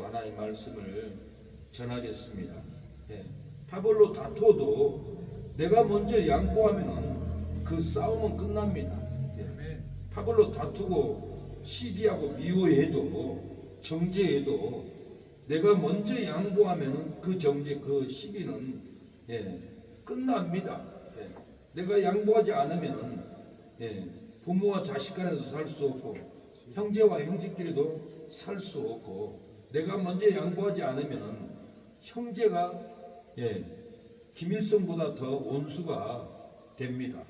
하나의 말씀을 전하겠습니다. 예. 파벌로 다투어도 내가 먼저 양보하면 그 싸움은 끝납니다. 예. 파벌로 다투고 시기하고 미워해도 정죄해도 내가 먼저 양보하면 그 정죄 그 시기는 끝납니다. 예. 내가 양보하지 않으면 부모와 자식 간에도 살 수 없고 형제와 형제끼리도 살 수 없고 내가 먼저 양보하지 않으면 형제가 김일성보다 더 원수가 됩니다.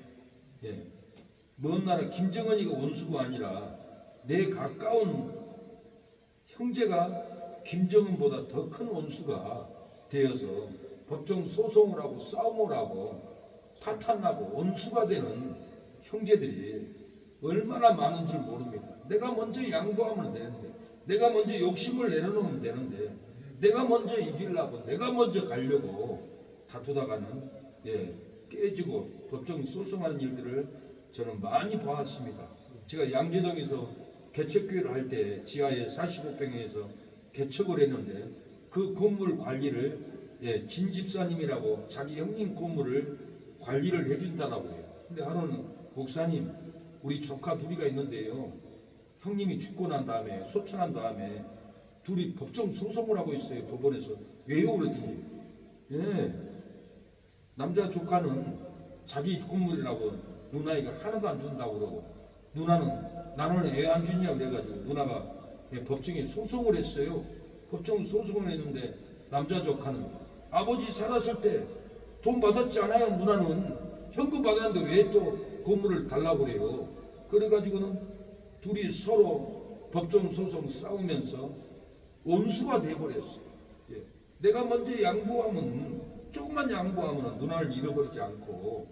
먼 나라 김정은이가 원수가 아니라 내 가까운 형제가 김정은보다 더 큰 원수가 되어서 법정 소송을 하고 싸움을 하고 파탄나고 원수가 되는 형제들이 얼마나 많은 줄 모릅니다. 내가 먼저 양보하면 되는데, 내가 먼저 욕심을 내려놓으면 되는데, 내가 먼저 이기려고, 내가 먼저 가려고 다투다가는 깨지고 법정 소송하는 일들을 저는 많이 보았습니다. 제가 양재동에서 개척교회를 할 때 지하에 45평에서 개척을 했는데 그 건물 관리를 진 집사님이라고 자기 형님 건물을 관리를 해준다라고 해요. 근데 하루는 목사님 우리 조카 둘이가 있는데요. 형님이 죽고 난 다음에 소천한 다음에 둘이 법정 소송을 하고 있어요. 법원에서. 왜요? 그랬더니 남자 조카는 자기 건물이라고 누나이가 하나도 안 준다고 그러고 나는 애 안 주냐 그래가지고 누나가 법정에 소송을 했어요. 법정 소송을 했는데 남자 조카는 아버지 살았을 때 돈 받았지 않아요? 누나는 현금 받았는데 왜 또 건물을 달라고 그래요? 그래가지고는 둘이 서로 법정 소송 싸우면서 원수가 돼버렸어요. 내가 먼저 양보하면 조금만 양보하면 누나를 잃어버리지 않고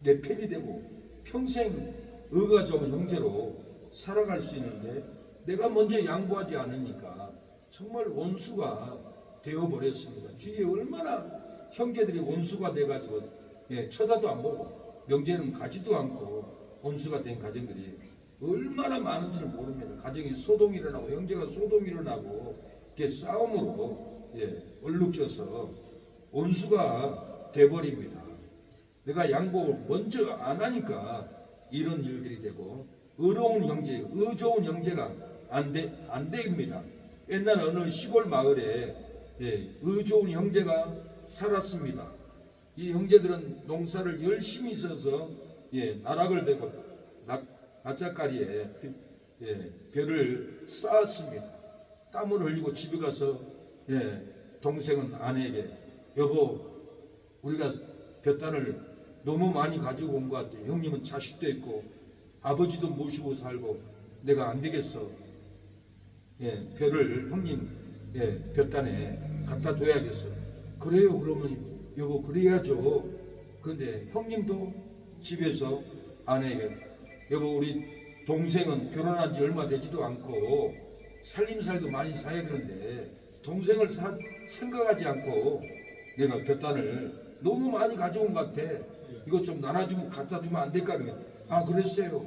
내 편이 되고 평생 의가 좋은 형제로 살아갈 수 있는데 내가 먼저 양보하지 않으니까 정말 원수가 되어버렸습니다. 주위에 얼마나 형제들이 원수가 돼가지고 쳐다도 안 보고 명제는 가지도 않고 원수가 된 가정들이 얼마나 많은지를 모릅니다. 가정이 소동이 일어나고 형제가 소동이 일어나고 이렇게 싸움으로 얼룩져서 원수가 돼버립니다. 내가 양보를 먼저 안 하니까 이런 일들이 되고 의로운 형제, 의좋은 형제가 안 됩니다. 옛날 어느 시골 마을에 의좋은 형제가 살았습니다. 이 형제들은 농사를 열심히 있어서 나락을 베고 낯짝가리에 벼를 쌓았습니다. 땀을 흘리고 집에 가서 동생은 아내에게 여보 우리가 볕단을 너무 많이 가지고 온 것 같아. 형님은 자식도 있고 아버지도 모시고 살고 내가 안 되겠어. 벼를 형님 볕단에 갖다 둬야겠어. 그래요. 그러면 여보 그래야죠. 그런데 형님도 집에서 아내에게 여보 우리 동생은 결혼한 지 얼마 되지도 않고 살림살이도 많이 사야 되는데 동생을 생각하지 않고 내가 볕단을 너무 많이 가져온 것 같아. 이것 좀 나눠주면 갖다 주면 안 될까? 그러면 아 그랬어요.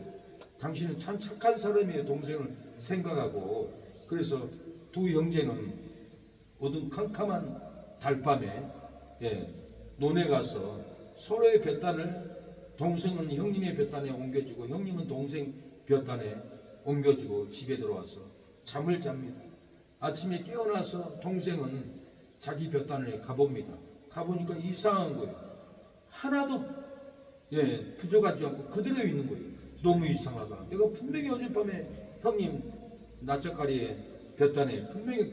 당신은 참 착한 사람이에요. 동생을 생각하고. 그래서 두 형제는 어두운 캄캄한 달밤에 논에 가서 서로의 볕단을 동생은 형님의 볕단에 옮겨주고 형님은 동생 볕단에 옮겨주고 집에 들어와서 잠을 잡니다. 아침에 깨어나서 동생은 자기 볕단에 가봅니다. 가보니까 이상한 거예요. 하나도 부족하지 않고 그대로 있는 거예요. 너무 이상하다. 내가 분명히 어젯밤에 형님 낯짝가리에 볕단에 분명히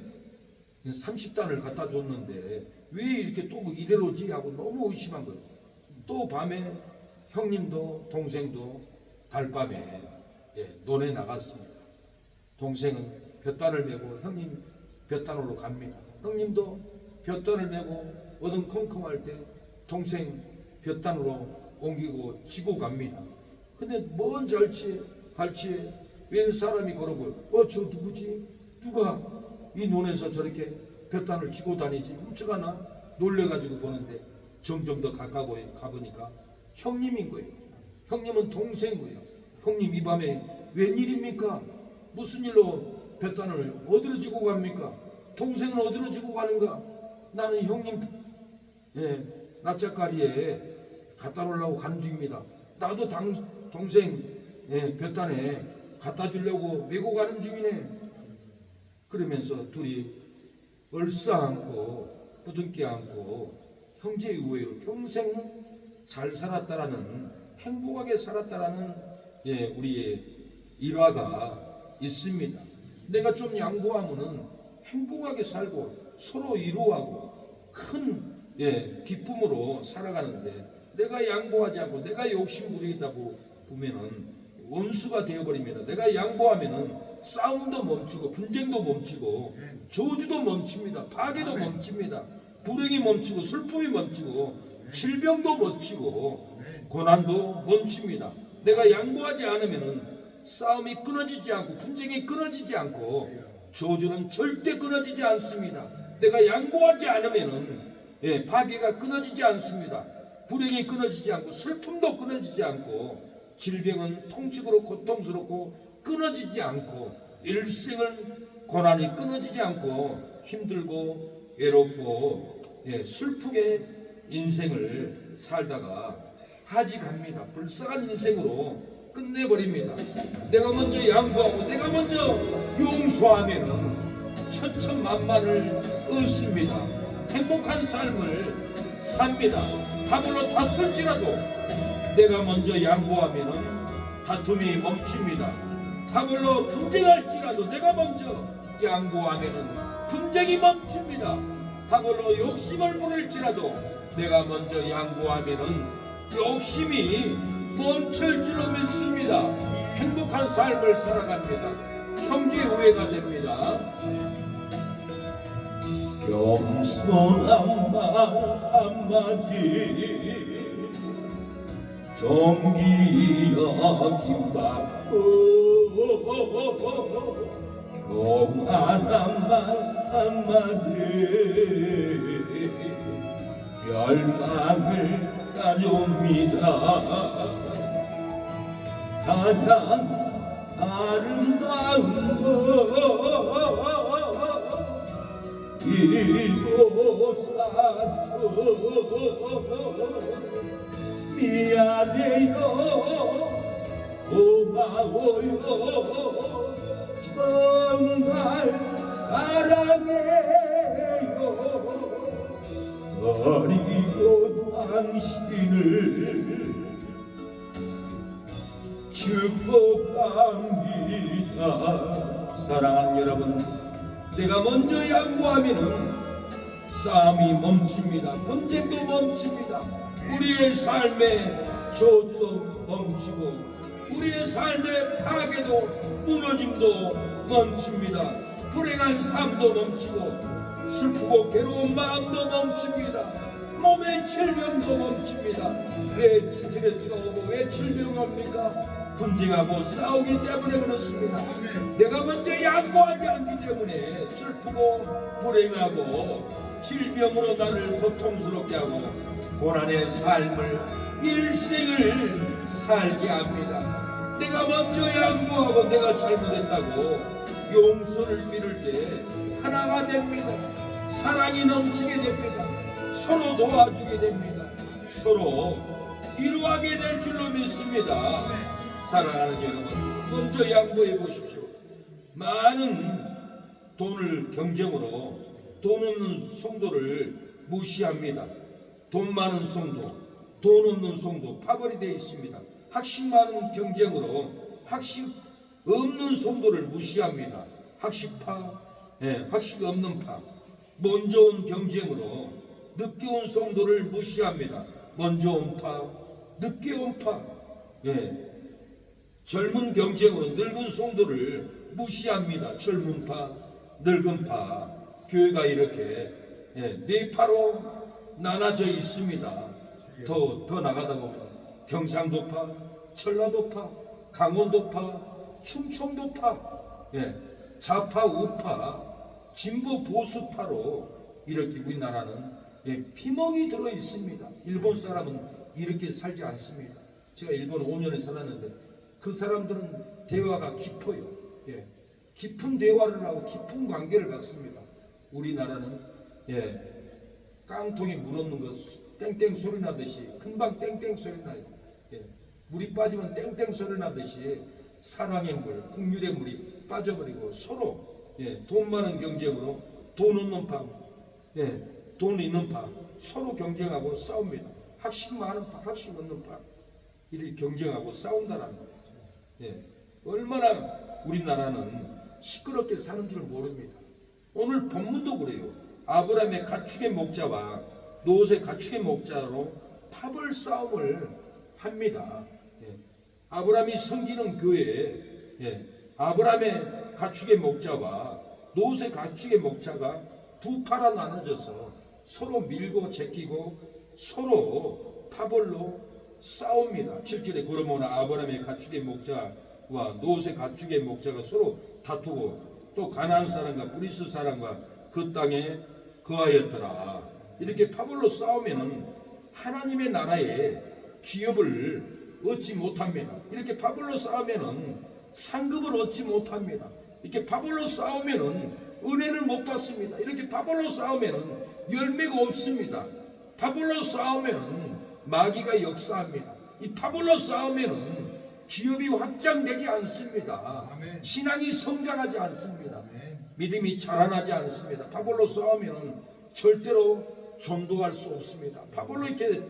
30단을 갖다 줬는데 왜 이렇게 또 이대로지 하고 너무 의심한 거예요. 또 밤에 형님도 동생도 달밤에 논에 나갔습니다. 동생은 볕단을 메고 형님 볕단으로 갑니다. 형님도 볕단을 메고 어둠컴컴할 때 동생 볕단으로 옮기고 지고 갑니다. 근데 먼 발치에 웬 사람이 걸어보여. 저 누구지? 누가 이 논에서 저렇게 볕단을 지고 다니지? 훔쳐가나? 놀래가지고 보는데 점점 더 가까이 가보니까 형님인 거예요. 형님은 동생이에요. 형님 이 밤에 웬일입니까? 무슨 일로 볕단을 어디로 지고 갑니까? 동생은 어디로 지고 가는가? 나는 형님 납작가리에 갖다 놓으려고 가는 중입니다. 나도 동생 볕단에 갖다 주려고 메고 가는 중이네. 그러면서 둘이 얼싸안고 부둥켜 안고 형제 우애로 평생 잘 살았다라는, 행복하게 살았다라는 우리의 일화가 있습니다. 내가 좀 양보하면은 행복하게 살고 서로 위로하고 큰 기쁨으로 살아가는데, 내가 양보하지 않고 내가 욕심 부리다고 보면은 원수가 되어버립니다. 내가 양보하면은 싸움도 멈추고 분쟁도 멈추고 저주도 멈춥니다. 파괴도 멈춥니다. 불행이 멈추고 슬픔이 멈추고 질병도 멈추고 고난도 멈춥니다. 내가 양보하지 않으면은 싸움이 끊어지지 않고 분쟁이 끊어지지 않고 저주는 절대 끊어지지 않습니다. 내가 양보하지 않으면은 파괴가 끊어지지 않습니다. 불행이 끊어지지 않고 슬픔도 끊어지지 않고 질병은 통증으로 고통스럽고 끊어지지 않고 일생을 고난이 끊어지지 않고 힘들고 외롭고 슬프게 인생을 살다가 하직합니다. 불쌍한 인생으로 끝내버립니다. 내가 먼저 양보하고 내가 먼저 용서하면 천천만만을 얻습니다. 행복한 삶을 삽니다. 다불로 다툴지라도 내가 먼저 양보하면 다툼이 멈춥니다. 다불로 분쟁할지라도 내가 먼저 양보하면 분쟁이 멈춥니다. 다불로 욕심을 부릴지라도 내가 먼저 양보하면 욕심이 멈출 줄로 믿습니다. 행복한 삶을 살아갑니다. 형제 우애가 됩니다. 겸손한 말 한마디 정기 여김받고 교만한 말 한마디 멸망을 가져옵니다. 가장 아름다운 것 이곳사촌 미안해요 고마워요 정말 사랑해요 그리고 당신을 축복합니다. 사랑하는 여러분, 내가 먼저 양보하면은 싸움이 멈춥니다. 분쟁도 멈춥니다. 우리의 삶의 저주도 멈추고 우리의 삶의 파괴도 무너짐도 멈춥니다. 불행한 삶도 멈추고 슬프고 괴로운 마음도 멈춥니다. 몸의 질병도 멈춥니다. 왜 스트레스가 오고 왜 질병이 옵니까? 분쟁하고 싸우기 때문에 그렇습니다. 내가 먼저 양보하지 않기 때문에 슬프고 불행하고 질병으로 나를 고통스럽게 하고 고난의 삶을 일생을 살게 합니다. 내가 먼저 양보하고 내가 잘못했다고 용서를 빌을 때 하나가 됩니다. 사랑이 넘치게 됩니다. 서로 도와주게 됩니다. 서로 위로하게 될 줄로 믿습니다. 사랑하는 여러분, 먼저 양보해 보십시오. 많은 돈을 경쟁으로 돈 없는 성도를 무시합니다. 돈 많은 성도, 돈 없는 성도 파벌이 되어 있습니다. 학식 많은 경쟁으로 학식 없는 성도를 무시합니다. 학식파, 학식 없는 파, 먼저 온 경쟁으로 늦게 온 성도를 무시합니다. 먼저 온 파, 늦게 온 파, 젊은 경쟁으로 늙은 성도를 무시합니다. 젊은 파, 늙은 파, 교회가 이렇게 네 파로 나눠져 있습니다. 더 나가다 보면 경상도파, 전라도파, 강원도파, 충청도파, 좌파, 우파, 진보 보수파로 이렇게 우리나라는 피멍이 들어 있습니다. 일본 사람은 이렇게 살지 않습니다. 제가 일본 5년에 살았는데 그 사람들은 대화가 깊어요. 깊은 대화를 하고 깊은 관계를 갖습니다. 우리나라는 깡통에 물 없는 거 땡땡 소리 나듯이 금방 땡땡 소리 나요. 물이 빠지면 땡땡 소리 나듯이 사랑의 물, 국률의 물이 빠져버리고 서로 돈 많은 경쟁으로 돈 없는 파, 돈 있는 파 서로 경쟁하고 싸웁니다. 학식 많은 파, 학식 없는 파 이렇게 경쟁하고 싸운다라는 거예요. 얼마나 우리나라는 시끄럽게 사는 줄 모릅니다. 오늘 본문도 그래요. 아브라함의 가축의 목자와 롯의 가축의 목자로 파벌 싸움을 합니다. 아브라함이 섬기는 교회에 아브라함의 가축의 목자와 롯의 가축의 목자가 두 파라 나눠져서 서로 밀고 제끼고 서로 파벌로 싸웁니다. 7절에 그러므나 아브라함의 가축의 목자와 롯의 가축의 목자가 서로 다투고 또 가나안 사람과 브리스 사람과 그 땅에 거하였더라. 이렇게 파벌로 싸우면은 하나님의 나라에 기업을 얻지 못합니다. 이렇게 파벌로 싸우면은 상급을 얻지 못합니다. 이렇게 파벌로 싸우면은 은혜를 못 받습니다. 이렇게 파벌로 싸우면은 열매가 없습니다. 파벌로 싸우면은 마귀가 역사합니다. 이 파벌로 싸우면은 기업이 확장되지 않습니다. 아멘. 신앙이 성장하지 않습니다. 아멘. 믿음이 자라나지 않습니다. 파벌로 싸우면은 절대로 전도할 수 없습니다. 파벌로 이렇게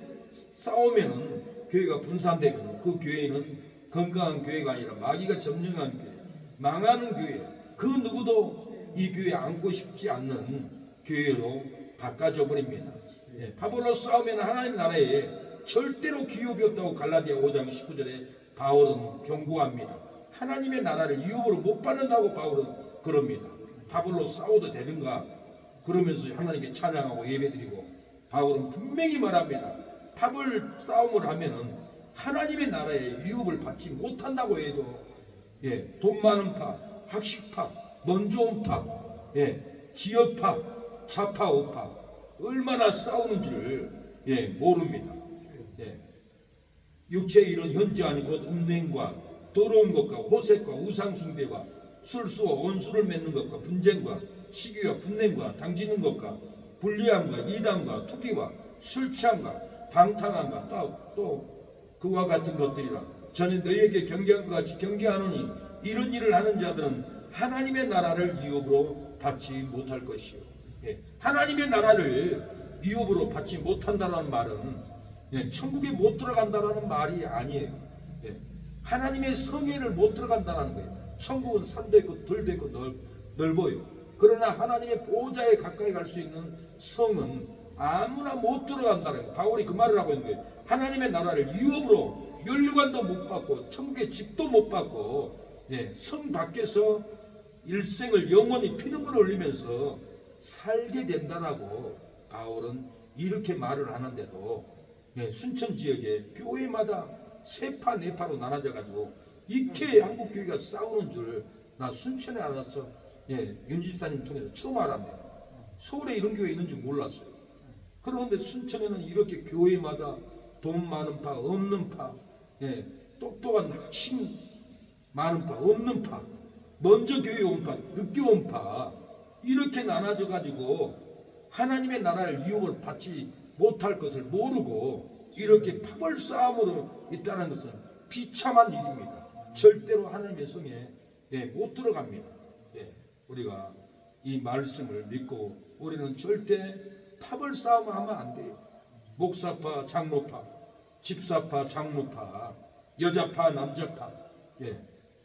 싸우면은 교회가 분산되면 그 교회는 건강한 교회가 아니라 마귀가 점령한 교회, 망하는 교회, 그 누구도 이 교회에 앉고 싶지 않는 교회로 바꿔져 버립니다. 파벌로 싸우면 하나님 나라에 절대로 기업이 없다고 갈라디아 5장 19절에 바울은 경고합니다. 하나님의 나라를 유업으로 못 받는다고 바울은 그럽니다. 파벌로 싸워도 되는가? 그러면서 하나님께 찬양하고 예배드리고 바울은 분명히 말합니다. 파벌 싸움을 하면은 하나님의 나라에 유업을 받지 못한다고 해도 돈 많은 파, 학식파, 넌 좋은 파, 지역파, 좌파, 우파 얼마나 싸우는 줄 모릅니다. 육체의 이런 현저하니 곧 음행과 더러운 것과 호색과 우상숭배와 술수와 원수를 맺는 것과 분쟁과 시기와 분냄과 당지는 것과 불리함과 이단과 투기와 술취함과 방탕함과 또 그와 같은 것들이라. 전에 너희에게 경계한 것 같이 경계하노니 이런 일을 하는 자들은 하나님의 나라를 유업으로 받지 못할 것이요. 하나님의 나라를 유업으로 받지 못한다는 말은 천국에 못 들어간다는 말이 아니에요. 하나님의 성회를 못 들어간다는 거예요. 천국은 산도 있고 들도 있고 넓어요. 그러나 하나님의 보호자에 가까이 갈 수 있는 성은 아무나 못 들어간다는 거예요. 바울이 그 말을 하고 있는 거예요. 하나님의 나라를 유업으로 면류관도 못 받고 천국의 집도 못 받고 성 밖에서 일생을 영원히 피눈물을 흘리면서 살게 된다라고 바울은 이렇게 말을 하는데도 순천 지역에 교회마다 세파 네파로 나눠져 가지고 이렇게 한국 교회가 싸우는 줄 나 순천에 알아서 윤지사님 통해서 처음 알았네요. 서울에 이런 교회 있는 줄 몰랐어요. 그런데 순천에는 이렇게 교회마다 돈 많은 파, 없는 파, 똑똑한 학식 많은 파, 없는 파, 먼저 교회 온 파, 늦게 온 파 이렇게 나눠져 가지고 하나님의 나라를 유업을 받지 못할 것을 모르고 이렇게 파벌 싸움으로 있다는 것은 비참한 일입니다. 절대로 하나님의 성에 못 들어갑니다. 우리가 이 말씀을 믿고 우리는 절대 파벌 싸움을 하면 안 돼요. 목사파, 장로파, 집사파, 장로파, 여자파, 남자파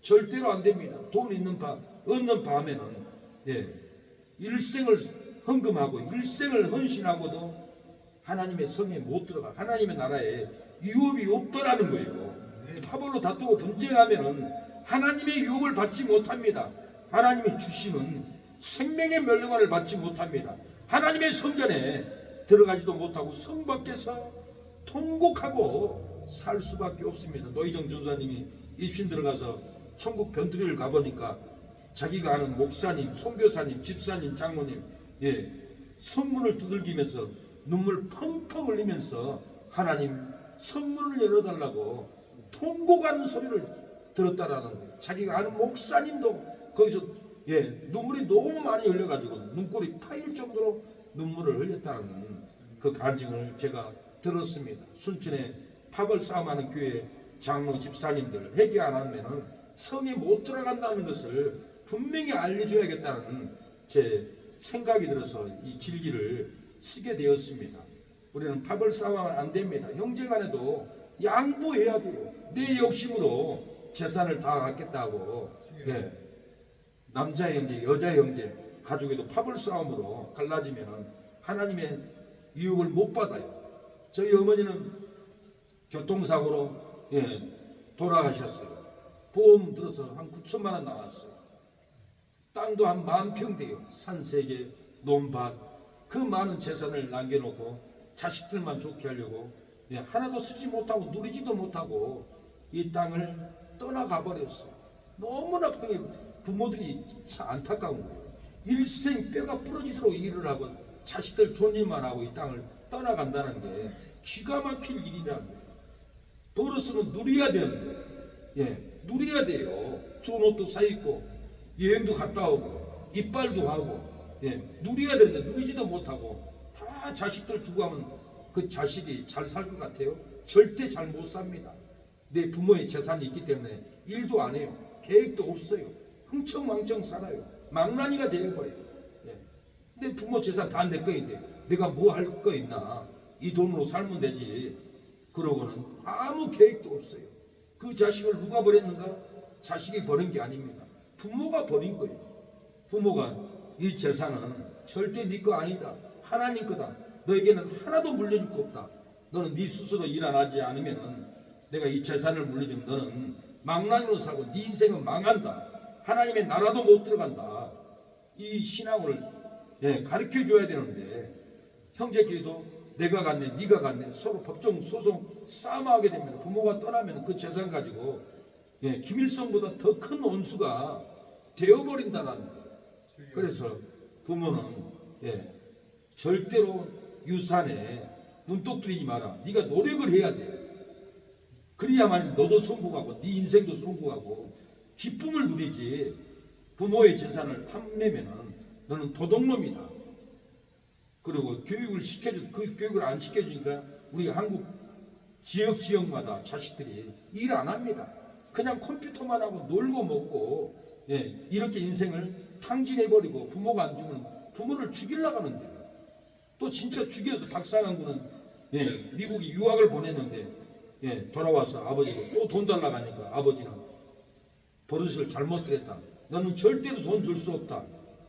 절대로 안 됩니다. 돈 있는 파, 없는 파 하면은 일생을 헌금하고 일생을 헌신하고도 하나님의 성에 못 들어가. 하나님의 나라에 유업이 없더라는 거예요. 파벌로 다투고 분쟁하면은 하나님의 유업을 받지 못합니다. 하나님이 주시는 생명의 멸류관을 받지 못합니다. 하나님의 성전에 들어가지도 못하고 성 밖에서 통곡하고 살 수밖에 없습니다. 노희정 전사님이 입신 들어가서 천국 변두리를 가보니까 자기가 아는 목사님, 선교사님, 집사님, 장로님 성문을 두들기면서 눈물 펑펑 흘리면서 하나님 성문을 열어달라고 통곡하는 소리를 들었다라는 거예요. 자기가 아는 목사님도 거기서 눈물이 너무 많이 흘려가지고 눈꼬리 파일 정도로 눈물을 흘렸다는 그 간증을 제가 들었습니다. 순천에 팝을 싸움하는 교회 장로 집사님들 회개 안 하면은 성에 못 들어간다는 것을 분명히 알려줘야겠다는 제 생각이 들어서 이 질기를 쓰게 되었습니다. 우리는 팝을 싸우면 안 됩니다. 형제간에도 양보해야 돼요. 내 욕심으로 재산을 다 갖겠다고 남자 형제, 여자 형제 가족에도 팝을 싸움으로 갈라지면 하나님의 유혹을 못 받아요. 저희 어머니는 교통사고로 돌아가셨어요. 보험 들어서 한 9천만 원 나왔어요. 땅도 한 10,000평 돼요. 산 3개, 논밭. 그 많은 재산을 남겨놓고 자식들만 좋게 하려고 하나도 쓰지 못하고 누리지도 못하고 이 땅을 떠나가 버렸어요. 너무나 부모들이 참 안타까운 거예요. 일생 뼈가 부러지도록 일을 하고 자식들 좋은 일만 하고 이 땅을 떠나간다는 게 기가 막힐 일이라는 거예요. 도로서는 누려야 되는데 누려야 돼요. 좋은 옷도 사입고 여행도 갔다 오고 이빨도 하고 누려야 되는데 누리지도 못하고 다 자식들 주고 하면 그 자식이 잘 살 것 같아요? 절대 잘 못 삽니다. 내 부모의 재산이 있기 때문에 일도 안 해요. 계획도 없어요. 흥청망청 살아요. 망나니가 되어버려요. 내 부모 재산 다 내 거인데 내가 뭐 할 거 있나? 이 돈으로 살면 되지. 그러고는 아무 계획도 없어요. 그 자식을 누가 버렸는가? 자식이 버린 게 아닙니다. 부모가 버린 거예요. 부모가 이 재산은 절대 네 거 아니다. 하나님 거다. 너에게는 하나도 물려줄 거 없다. 너는 네 스스로 일 안 하지 않으면 내가 이 재산을 물려주면 너는 망나니로 살고 네 인생은 망한다. 하나님의 나라도 못 들어간다. 이 신앙을 가르쳐 줘야 되는데 형제끼리도 내가 갔네 네가 갔네 서로 법정 소송 싸움하게 됩니다. 부모가 떠나면 그 재산 가지고 김일성보다 더 큰 원수가 되어버린다는 거예요. 그래서 부모는 절대로 유산에 눈독 들이지 마라. 네가 노력을 해야 돼. 그래야만 너도 성공하고 네 인생도 성공하고 기쁨을 누리지. 부모의 재산을 탐내면은 너는 도둑놈이다. 그리고 교육을 시켜줄 그 교육을 안 시켜주니까 우리 한국 지역마다 자식들이 일 안 합니다. 그냥 컴퓨터만 하고 놀고 먹고 이렇게 인생을 탕진해버리고 부모가 안 주면 부모를 죽이려고 하는데요. 또 진짜 죽여서 박상한 군은 미국에 유학을 보냈는데 돌아와서 아버지가 또 돈 달라고 하니까 아버지는 버릇을 잘못 들였다. 너는 절대로 돈 줄 수 없다.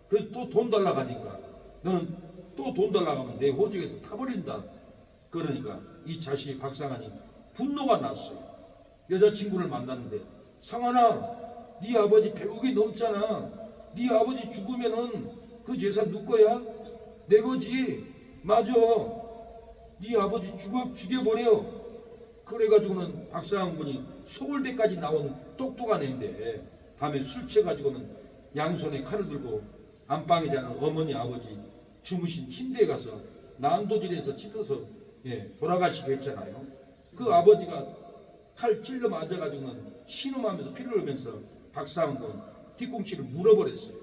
그래서 또 돈 달라고 하니까 너는 또 돈 달라고 하면 내 호적에서 타버린다. 그러니까 이 자식이 박상한이 분노가 났어요. 여자친구를 만났는데 상한아 네 아버지 100억이 넘잖아. 네 아버지 죽으면은 그 재산 누구 거야? 내 거지. 맞아. 네 아버지 죽여버려. 그래가지고는 박상한 군이 서울대까지 나온 똑똑한 애인데 밤에 술 취해가지고는 양손에 칼을 들고 안방에 자는 어머니 아버지 주무신 침대에 가서 난도질에서 찔러서 돌아가시게 했잖아요. 그 아버지가 칼 찔러 맞아가지고는 신음하면서 피를 흘리면서 박상한 군 뒤꿈치를 물어버렸어요.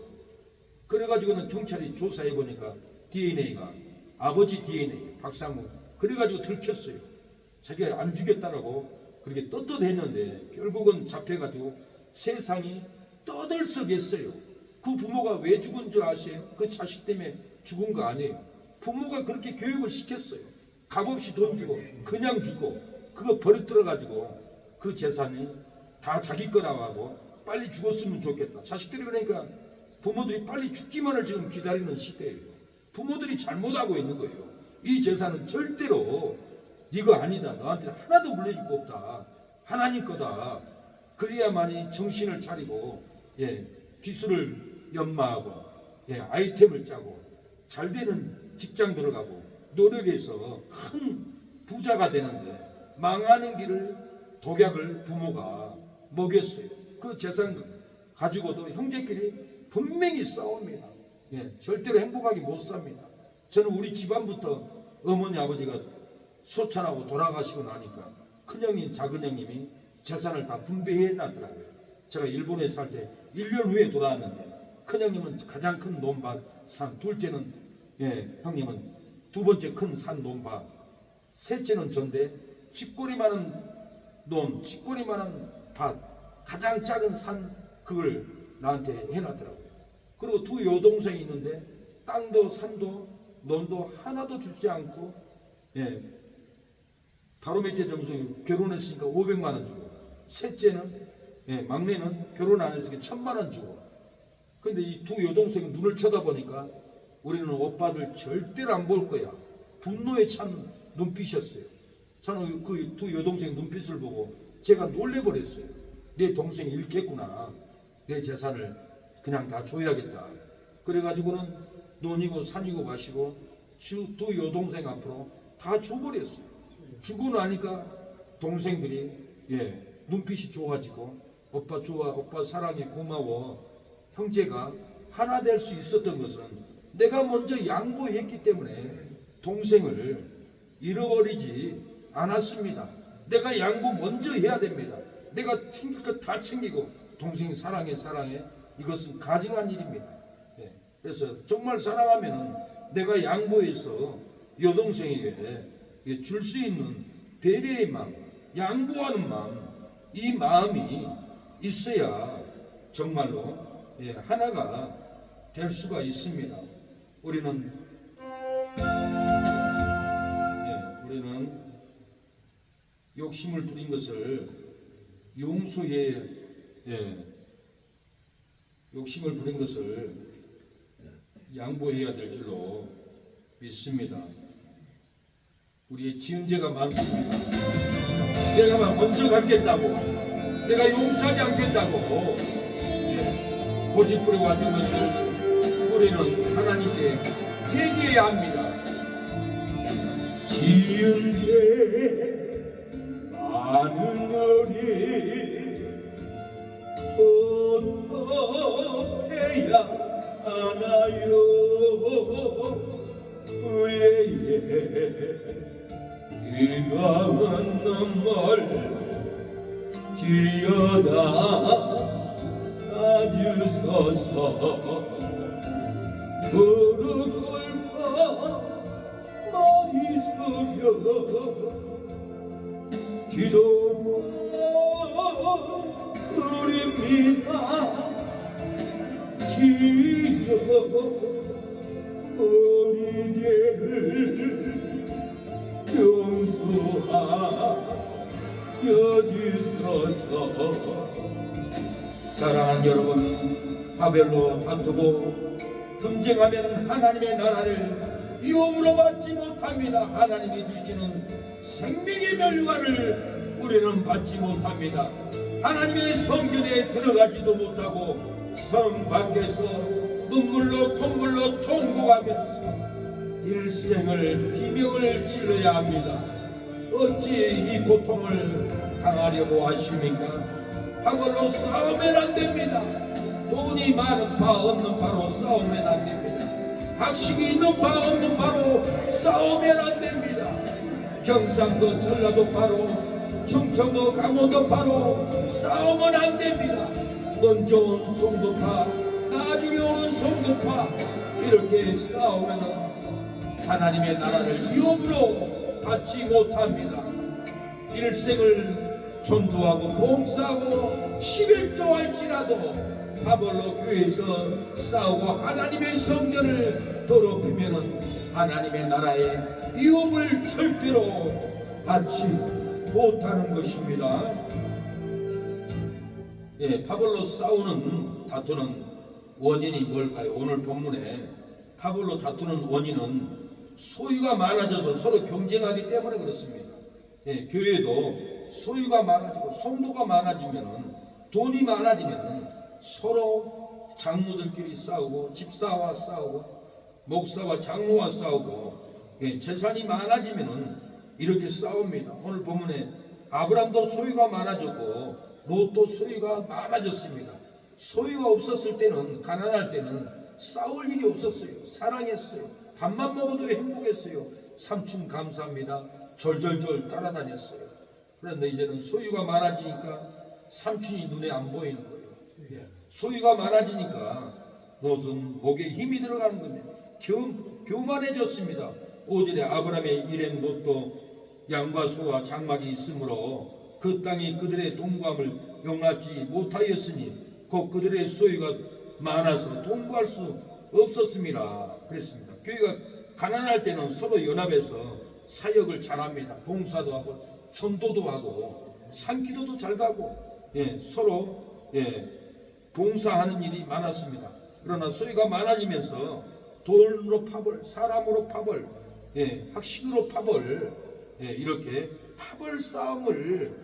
그래가지고는 경찰이 조사해보니까 DNA가 아버지 DNA 박상한 군 그래가지고 들켰어요. 자기가 안 죽였다라고 그렇게 떳떳했는데 결국은 잡혀가지고 세상이 떠들썩했어요. 그 부모가 왜 죽은 줄 아세요? 그 자식 때문에 죽은 거 아니에요. 부모가 그렇게 교육을 시켰어요. 값없이 돈 주고 그냥 주고 그거 버릇 들어가지고 그 재산이 다 자기 거라고 하고 빨리 죽었으면 좋겠다. 자식들이 그러니까 부모들이 빨리 죽기만을 지금 기다리는 시대예요. 부모들이 잘못하고 있는 거예요. 이 재산은 절대로 이거 아니다. 너한테 하나도 물려줄 거 없다. 하나님 거다. 그래야만이 정신을 차리고 기술을 연마하고 아이템을 짜고 잘 되는 직장 들어가고 노력해서 큰 부자가 되는데 망하는 길을 독약을 부모가 먹였어요. 그 재산 가지고도 형제끼리 분명히 싸웁니다. 절대로 행복하게 못 삽니다. 저는 우리 집안부터 어머니 아버지가 소찬하고 돌아가시고 나니까 큰형님 작은형님이 재산을 다 분배해 놨더라고요. 제가 일본에 살 때 1년 후에 돌아왔는데 큰형님은 가장 큰 논밭 산, 둘째는 형님은 두 번째 큰 산 논밭, 셋째는 전데 집꼬리 많은 논, 집꼬리 많은 밭, 가장 작은 산 그걸 나한테 해놨더라고요. 그리고 두 여동생이 있는데 땅도 산도 논도 하나도 주지 않고 바로 밑에 동생이 결혼했으니까 500만 원 주고, 셋째는 막내는 결혼 안 했으니까 1000만 원 주고. 근데 이 두 여동생이 눈을 쳐다보니까 우리는 오빠들 절대로 안 볼 거야. 분노에 찬 눈빛이었어요. 저는 그 두 여동생 눈빛을 보고 제가 놀래버렸어요. 내 동생이 잃겠구나. 내 재산을 그냥 다 줘야겠다. 그래가지고는 논이고 산이고 마시고 두 여동생 앞으로 다 줘버렸어요. 주고 나니까 동생들이 눈빛이 좋아지고, 오빠 좋아, 오빠 사랑해, 고마워. 형제가 하나 될 수 있었던 것은 내가 먼저 양보했기 때문에 동생을 잃어버리지 않았습니다. 내가 양보 먼저 해야 됩니다. 내가 챙길 것 다 챙기고 동생 사랑해 사랑해, 이것은 가증한 일입니다. 그래서 정말 사랑하면 내가 양보해서 여동생에게 줄 수 있는 배려의 마음, 양보하는 마음, 이 마음이 있어야 정말로 하나가 될 수가 있습니다. 우리는 욕심을 부린 것을 용서해, 욕심을 부린 것을 양보해야 될 줄로 믿습니다. 우리의 지은 죄가 많습니다. 내가 먼저 갖겠다고, 내가 용서하지 않겠다고 고집부리고 왔던 것을 우리는 하나님께 회개해야 합니다. 지은 죄 많은 어리 어떻게 해야 하나요? 일광은 눈물 지어다 주소서. 무릎 꿇고 머리 숙여 기도드립니다. 주여 우리 죄를 용서하여 주소서. 사랑하는 여러분, 바벨로 다투고 분쟁하면 하나님의 나라를 유업으로 받지 못합니다. 하나님이 주시는 생명의 멸류관을 우리는 받지 못합니다. 하나님의 성전에 들어가지도 못하고 성 밖에서 눈물로 콧물로 통곡하면서 일생을 비명을 질러야 합니다. 어찌 이 고통을 당하려고 하십니까? 바벨로 싸우면 안 됩니다. 돈이 많은 바 없는 바로 싸우면 안 됩니다. 학식이 있는 바 없는 바로 싸우면 안 됩니다. 경상도 전라도 바로 충청도 강원도 바로 싸우면 안 됩니다. 먼저 온 송도파 나중에 오는 송도파 이렇게 싸우면 하나님의 나라를 유업으로 받지 못합니다. 일생을 전도하고 봉사하고 11조 할지라도 바벨로 교회에서 싸우고 하나님의 성전을 더럽히면 하나님의 나라의 유업을 절대로 받지 못하는 것입니다. 바벨로 싸우는 다투는 원인이 뭘까요? 오늘 본문에 바벨로 다투는 원인은 소유가 많아져서 서로 경쟁하기 때문에 그렇습니다. 교회도 소유가 많아지고 성도가 많아지면, 돈이 많아지면 서로 장로들끼리 싸우고 집사와 싸우고 목사와 장로와 싸우고 재산이 많아지면 이렇게 싸웁니다. 오늘 본문에 아브람도 소유가 많아졌고 롯도 소유가 많아졌습니다. 소유가 없었을 때는, 가난할 때는 싸울 일이 없었어요. 사랑했어요. 밥만 먹어도 행복했어요. 삼촌 감사합니다. 절절절 따라다녔어요. 그런데 이제는 소유가 많아지니까 삼촌이 눈에 안 보이는 거예요. 소유가 많아지니까 노선 목에 힘이 들어가는 겁니다. 교만해졌습니다. 5절에 아브라함의 일행 롯도 양과 소와 장막이 있으므로 그 땅이 그들의 동거함을 용납지 못하였으니 곧 그들의 소유가 많아서 동거할 수 없었습니다. 그랬습니다. 교회가 가난할 때는 서로 연합해서 사역을 잘합니다. 봉사도 하고 전도도 하고 산기도도 잘 가고 서로 봉사하는 일이 많았습니다. 그러나 소유가 많아지면서 돈으로 파벌, 사람으로 파벌, 학식으로 파벌, 이렇게 파벌 싸움을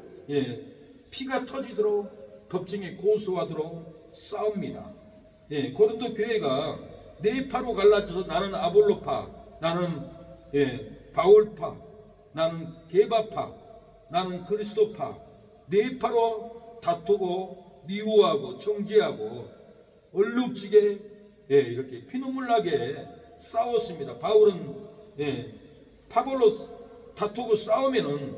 피가 터지도록 법정에 고소하도록 싸웁니다. 고린도 교회가 네 파로 갈라져서 나는 아볼로파, 나는 바울파, 나는 게바파, 나는 그리스도파, 네 파로 다투고 미워하고 정죄하고 얼룩지게 이렇게 피눈물 나게 싸웠습니다. 바울은 파벌로 다투고 싸우면은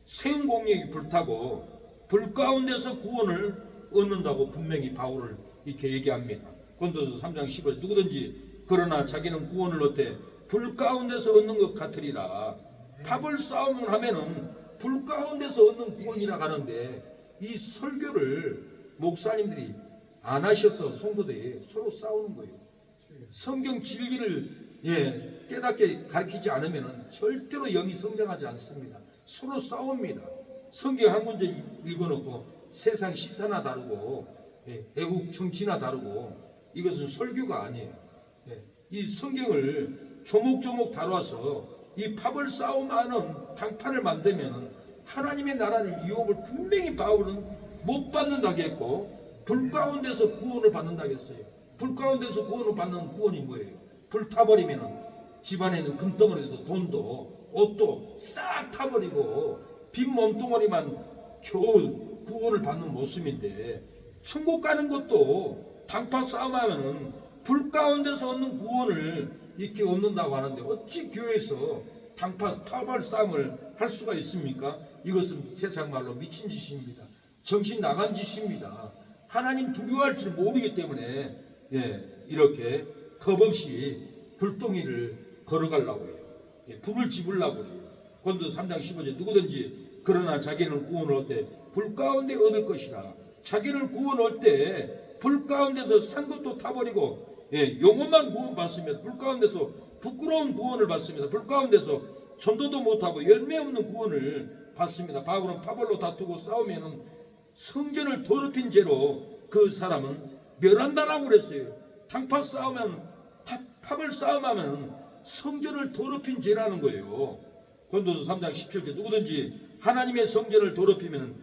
세운 공력이 불타고 불 가운데서 구원을 얻는다고 분명히 바울을 이렇게 얘기합니다. 고린도서 3장 15절 누구든지 그러나 자기는 구원을 얻되 불 가운데서 얻는 것 같으리라. 파벌 싸움을 하면은 불 가운데서 얻는 구원이라 하는데 이 설교를 목사님들이 안 하셔서 성도들이 서로 싸우는 거예요. 성경 진리를 깨닫게 가르치지 않으면 절대로 영이 성장하지 않습니다. 서로 싸웁니다. 성경 한 문제 읽어놓고 세상 시사나 다르고 애국 정치나 다르고 이것은 설교가 아니에요. 이 성경을 조목조목 다뤄서 이 파벌 싸움하는 당판을 만들면 하나님의 나라를 유업을 분명히 바울은 못 받는다고 했고 불 가운데서 구원을 받는다고 했어요. 불 가운데서 구원을 받는 구원이 뭐예요? 불 타버리면 집안에 있는 금덩어리도 돈도 옷도 싹 타버리고 빈 몸뚱어리만 겨우 구원을 받는 모습인데 천국 가는 것도 당파 싸움하면은 불 가운데서 얻는 구원을 이렇게 얻는다고 하는데 어찌 교회에서 당파 파벌 싸움을 할 수가 있습니까? 이것은 세상 말로 미친 짓입니다. 정신 나간 짓입니다. 하나님 두려워할 줄 모르기 때문에 이렇게 겁없이 불덩이를 걸어가려고 해요. 불을 지불라고 해요. 고린도서 3장 15절 누구든지 그러나 자기는 구원을 얻되 불 가운데 얻을 것이라. 자기는 구원을 얻되 불 가운데서 산 것도 타버리고 영혼만 구원 받습니다. 불 가운데서 부끄러운 구원을 받습니다. 불 가운데서 전도도 못하고 열매 없는 구원을 받습니다. 바울은 파벌로 다투고 싸우면은 성전을 더럽힌 죄로 그 사람은 멸한다라고 그랬어요. 당파 싸우면 파벌 싸움하면 성전을 더럽힌 죄라는 거예요. 고린도서 3장 17절 누구든지 하나님의 성전을 더럽히면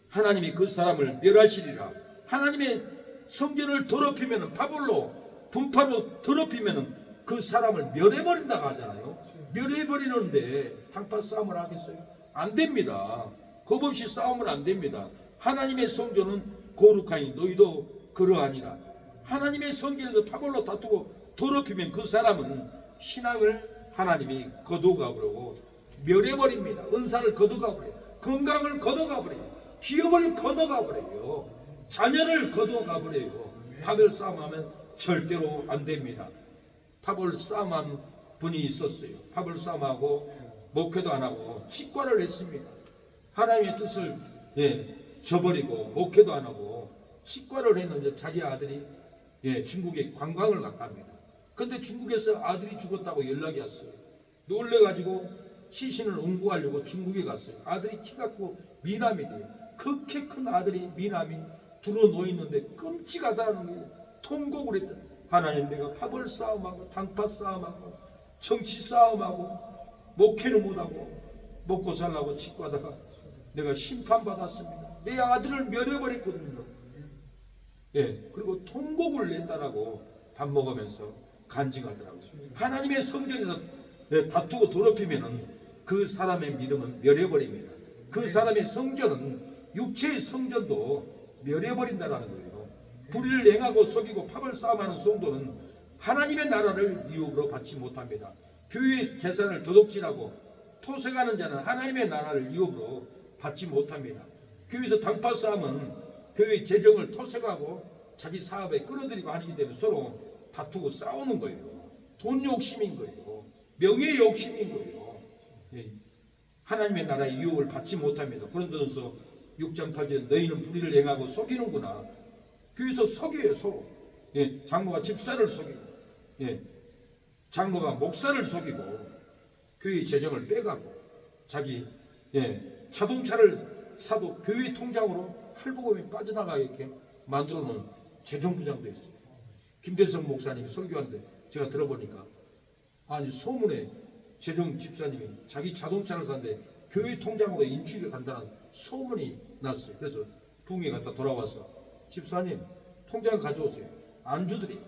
하나님이 그 사람을 멸하시리라. 하나님의 성전을 더럽히면 파벌로 분파로 더럽히면 그 사람을 멸해버린다고 하잖아요. 멸해버리는데 당파 싸움을 하겠어요? 안 됩니다. 겁없이 싸우면 안 됩니다. 하나님의 성전은 거룩하니 너희도 그러하니라. 하나님의 성전에서 파벌로 다투고 더럽히면 그 사람은 신앙을 하나님이 거두어가버리고 멸해버립니다. 은사를 거두어가버려요. 건강을 거두어가버려요. 기업을 거두어가버려요. 자녀를 거두어가버려요. 파벌 싸움하면 절대로 안 됩니다. 파벌 싸움한 분이 있었어요. 파벌 싸움하고 목회도 안 하고 치과를 했습니다. 하나님의 뜻을 저버리고 목회도 안 하고 치과를 했는데 자기 아들이 중국에 관광을 갔답니다. 근데 중국에서 아들이 죽었다고 연락이 왔어요. 놀래가지고 시신을 응구하려고 중국에 갔어요. 아들이 키가 크고 미남이 돼요. 그렇게 큰 아들이 미남이 들어 놓였는데 끔찍하다는 거예요. 통곡을 했다. 하나님 내가 파벌 싸움하고 당파 싸움하고 정치 싸움하고 목회는 못하고 먹고 살라고 치과다가 내가 심판받았습니다. 내 아들을 멸해버렸거든요. 그리고 통곡을 냈다라고 밥 먹으면서 간증하더라고요. 하나님의 성전에서 다투고 더럽히면은 그 사람의 믿음은 멸해버립니다. 그 사람의 성전은 육체의 성전도 멸해버린다라는 거예요. 불의를 행하고 속이고 파벌 싸움하는 성도는 하나님의 나라를 유업으로 받지 못합니다. 교회의 재산을 도둑질하고 토색하는 자는 하나님의 나라를 유업으로 받지 못합니다. 교회에서 당파 싸움은 교회 재정을 토색하고 자기 사업에 끌어들이고 하기 때문에 서로 다투고 싸우는 거예요. 돈 욕심인 거예요. 명예 욕심인 거예요. 예. 하나님의 나라의 유혹을 받지 못합니다. 그런데서 6장 8절 너희는 불의를 행하고 속이는구나. 교회에서 속여요 서로. 예. 장로가 집사를 속이고, 예. 장로가 목사를 속이고, 교회 재정을 빼가고, 자기 자동차를 사도 교회 통장으로 할부금이 빠져나가게 만들어 놓은 재정부장도 있어요. 김대성 목사님이 설교하는데 제가 들어보니까, 아니 소문에 재정 집사님이 자기 자동차를 샀는데 교회 통장으로 인출이 간다는 소문이 났어요. 그래서 부흥회 갔다 돌아와서 집사님 통장 가져오세요. 안 주더래요.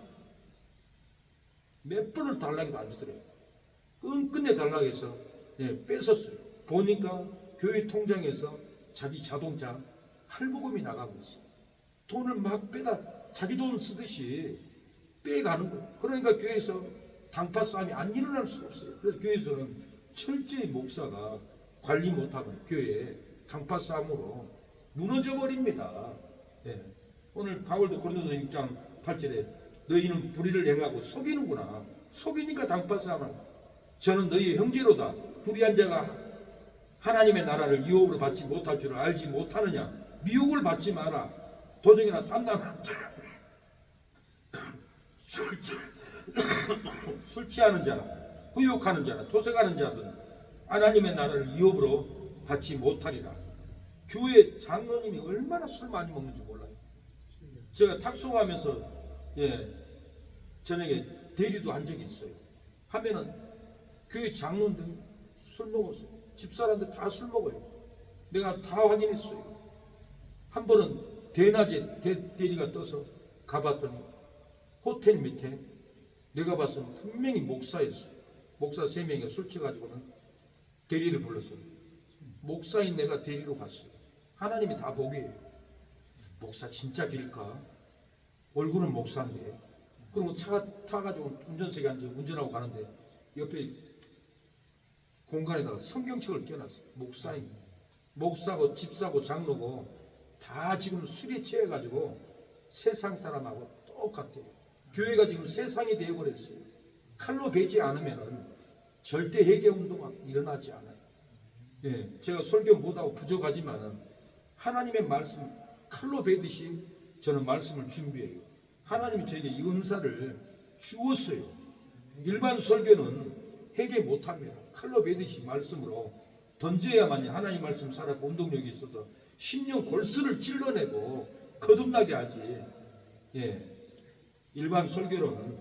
몇 번을 달라고 해도 안 주더래요. 끝내 달라고 해서 뺏었어요. 보니까 교회 통장에서 자기 자동차 할부금이 나가고 있어요. 돈을 막 빼다 자기 돈 쓰듯이 빼가는 거예요. 그러니까 교회에서 당파 싸움이 안 일어날 수가 없어요. 그래서 교회에서는 철저히 목사가 관리 못하면 교회에 당파 싸움으로 무너져 버립니다. 예. 오늘 바울도 고린도서 6장 8절에 너희는 불의를 행하고 속이는구나. 속이니까 당파 싸움을. 저는 너희 형제로다. 불의한 자가 하나님의 나라를 유혹으로 받지 못할 줄을 알지 못하느냐. 미혹을 받지 마라. 도적이나 탐나는 자, 술 취하는 자나 후욕하는 자나 도색하는 자든 하나님의 나라를 유혹으로 받지 못하리라. 교회 장로님이 얼마나 술 많이 먹는지 몰라요. 제가 탁송하면서 저녁에 대리도 한 적이 있어요. 하면은 교회 장로들 술 먹었어요. 집사람들 다 술 먹어요. 내가 다 확인했어요. 한 번은 대낮에 대리가 떠서 가봤더니 호텔 밑에 내가 봤으면 분명히 목사였어요. 목사 3명이 술 취해가지고는 대리를 불렀어요. 목사인 내가 대리로 갔어요. 하나님이 다 보게 해요. 목사 진짜 길까? 얼굴은 목사인데. 그리고 차 타가지고 운전석에 앉아서 운전하고 가는데 옆에 공간에다가 성경책을 껴놨어요. 목사인. 목사고 집사고 장로고 다 지금 술에 취해가지고 세상 사람하고 똑같아요. 교회가 지금 세상이 되어버렸어요. 칼로 베지 않으면 절대 회개운동은 일어나지 않아요. 제가 설교 못하고 부족하지만 하나님의 말씀 칼로 베듯이 저는 말씀을 준비해요. 하나님이 저에게 이 은사를 주었어요. 일반 설교는 회개 못합니다. 칼로 베듯이 말씀으로 던져야만이 하나님 말씀 살아고 운동력이 있어서 10년 골수를 찔러내고 거듭나게 하지. 일반 설교로는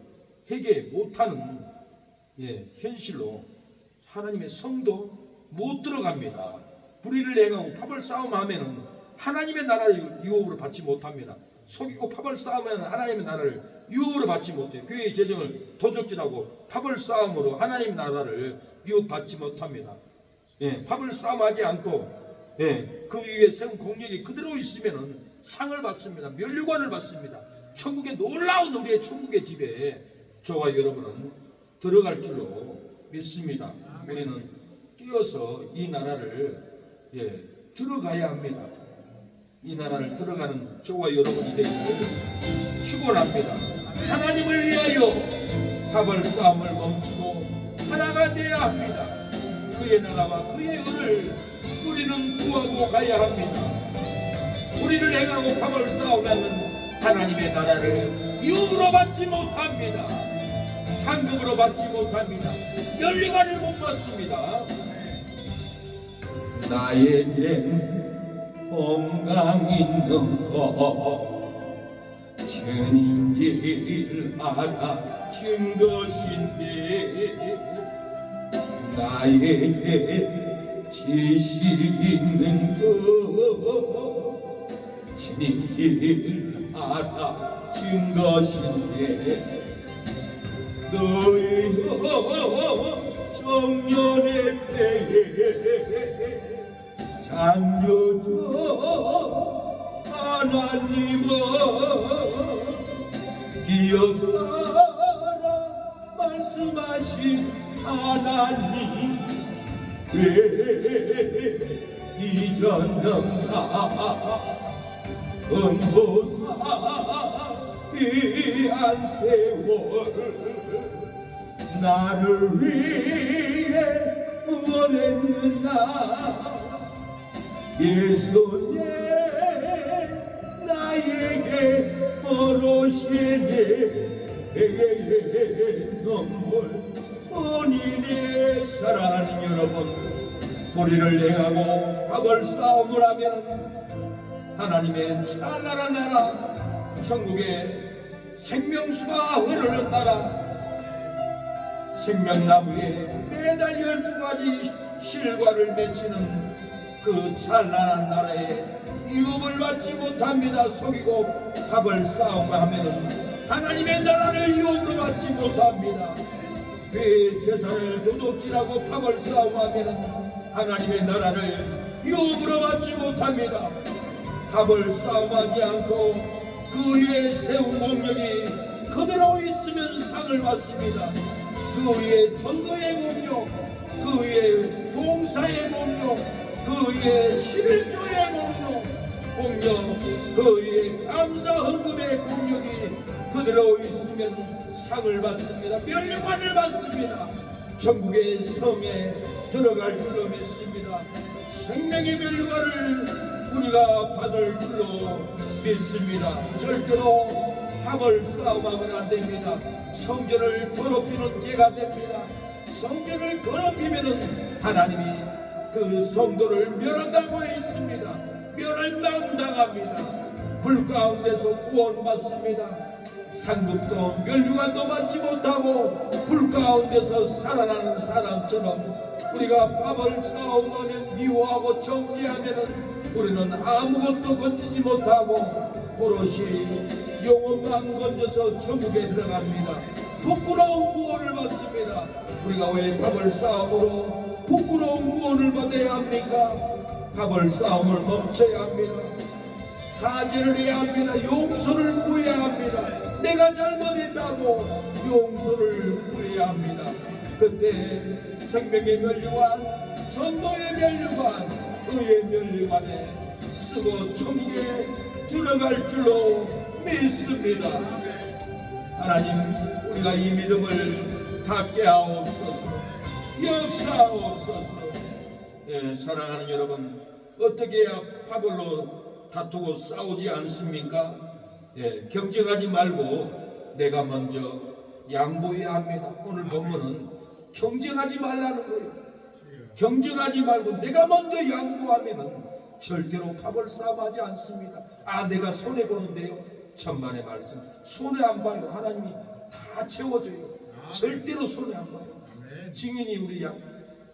회개 못하는 현실로 하나님의 성도 못 들어갑니다. 불의를 행하고 파벌 싸움하면은 하나님의 나라를 유혹으로 받지 못합니다. 속이고 파벌 싸움하면 하나님의 나라를 유혹으로 받지 못해요. 교회의 재정을 도적질하고 파벌 싸움으로 하나님의 나라를 유혹받지 못합니다. 파벌 싸움하지 않고 그 위에 세운 공력이 그대로 있으면 상을 받습니다. 면류관을 받습니다. 천국의 놀라운 우리의 천국의 집에 저와 여러분은 들어갈 줄로 믿습니다. 우리는 뛰어서 이 나라를 들어가야 합니다. 이 나라를 들어가는 저와 여러분이 되기를 축원합니다. 하나님을 위하여 파벌 싸움을 멈추고 하나가 되어야 합니다. 그의 나라와 그의 의를 우리는 구하고 가야 합니다. 우리를 행하고 파벌 싸우면 하나님의 나라를 유업으로 받지 못합니다. 상급으로 받지 못합니다. 열리관을 못 받습니다. 나에게 건강 있는 것 주님 알아준 것인데 나에게 지식 있는 것 주님 알아준 것인데 너의 청년의 때에 잠겨줘 하나님은 기억하라 말씀하신 하나님 왜 잊었는가 은보사 위한 세월 나를 위해 구원했느냐 예수님 나에게 버러시네 눈물 본인의 사랑하는 여러분 우리를 행하고 밥을 싸움을 하면 하나님의 찬란한 나라 천국의 생명수가 흐르는 나라 생명나무에 매달 12가지 실과를 맺히는 그 찬란한 나라에 유업을 받지 못합니다. 속이고 밥을 싸움하면 하나님의 나라를 유업으로 받지 못합니다. 그 재산을 도둑질하고 밥을 싸움하면 하나님의 나라를 유업으로 받지 못합니다. 밥을 싸움하지 않고 그 위에 세운 공력이 그대로 있으면 상을 받습니다. 그 위에 전도의 공력, 그 위에 봉사의 공력, 그 위에 11조의 공력, 그 위에 감사 헌금의 공력이 그대로 있으면 상을 받습니다. 면류관을 받습니다. 천국의 성에 들어갈 줄로 믿습니다. 생명의 면류관을 우리가 받을 줄로 믿습니다. 절대로 밥을 싸움하면 안 됩니다. 성전을 더럽히는 죄가 됩니다. 성전을 더럽히면 하나님이 그 성도를 멸한다고 했습니다. 멸한당합니다. 불 가운데서 구원받습니다. 상급도 멸류관도 받지 못하고 불 가운데서 살아나는 사람처럼 우리가 밥을 싸움하면 미워하고 정죄하면 우리는 아무것도 건지지 못하고 오롯이 영혼만 건져서 천국에 들어갑니다. 부끄러운 구원을 받습니다. 우리가 왜 밥을 싸움으로 부끄러운 구원을 받아야 합니까? 밥을 싸움을 멈춰야 합니다. 사죄를 해야 합니다. 용서를 구해야 합니다. 내가 잘못했다고 용서를 구해야 합니다. 그때 생명의 면류관, 전도의 면류관, 의의 면류관에 쓰고 천국에 들어갈 줄로 믿습니다. 하나님 우리가 이 믿음을 갖게 하옵소서. 역사하옵소서. 사랑하는 여러분 어떻게 해야 바벨로 다투고 싸우지 않습니까? 경쟁하지 말고 내가 먼저 양보해야 합니다. 오늘 본문은 경쟁하지 말라는 거예요. 경쟁하지 말고 내가 먼저 양보하면 절대로 밥을 싸움하지 않습니다. 아 내가 손해보는데요. 천만의 말씀 손해 안 봐요. 하나님이 다 채워줘요. 절대로 손해 안 봐요. 증인이 우리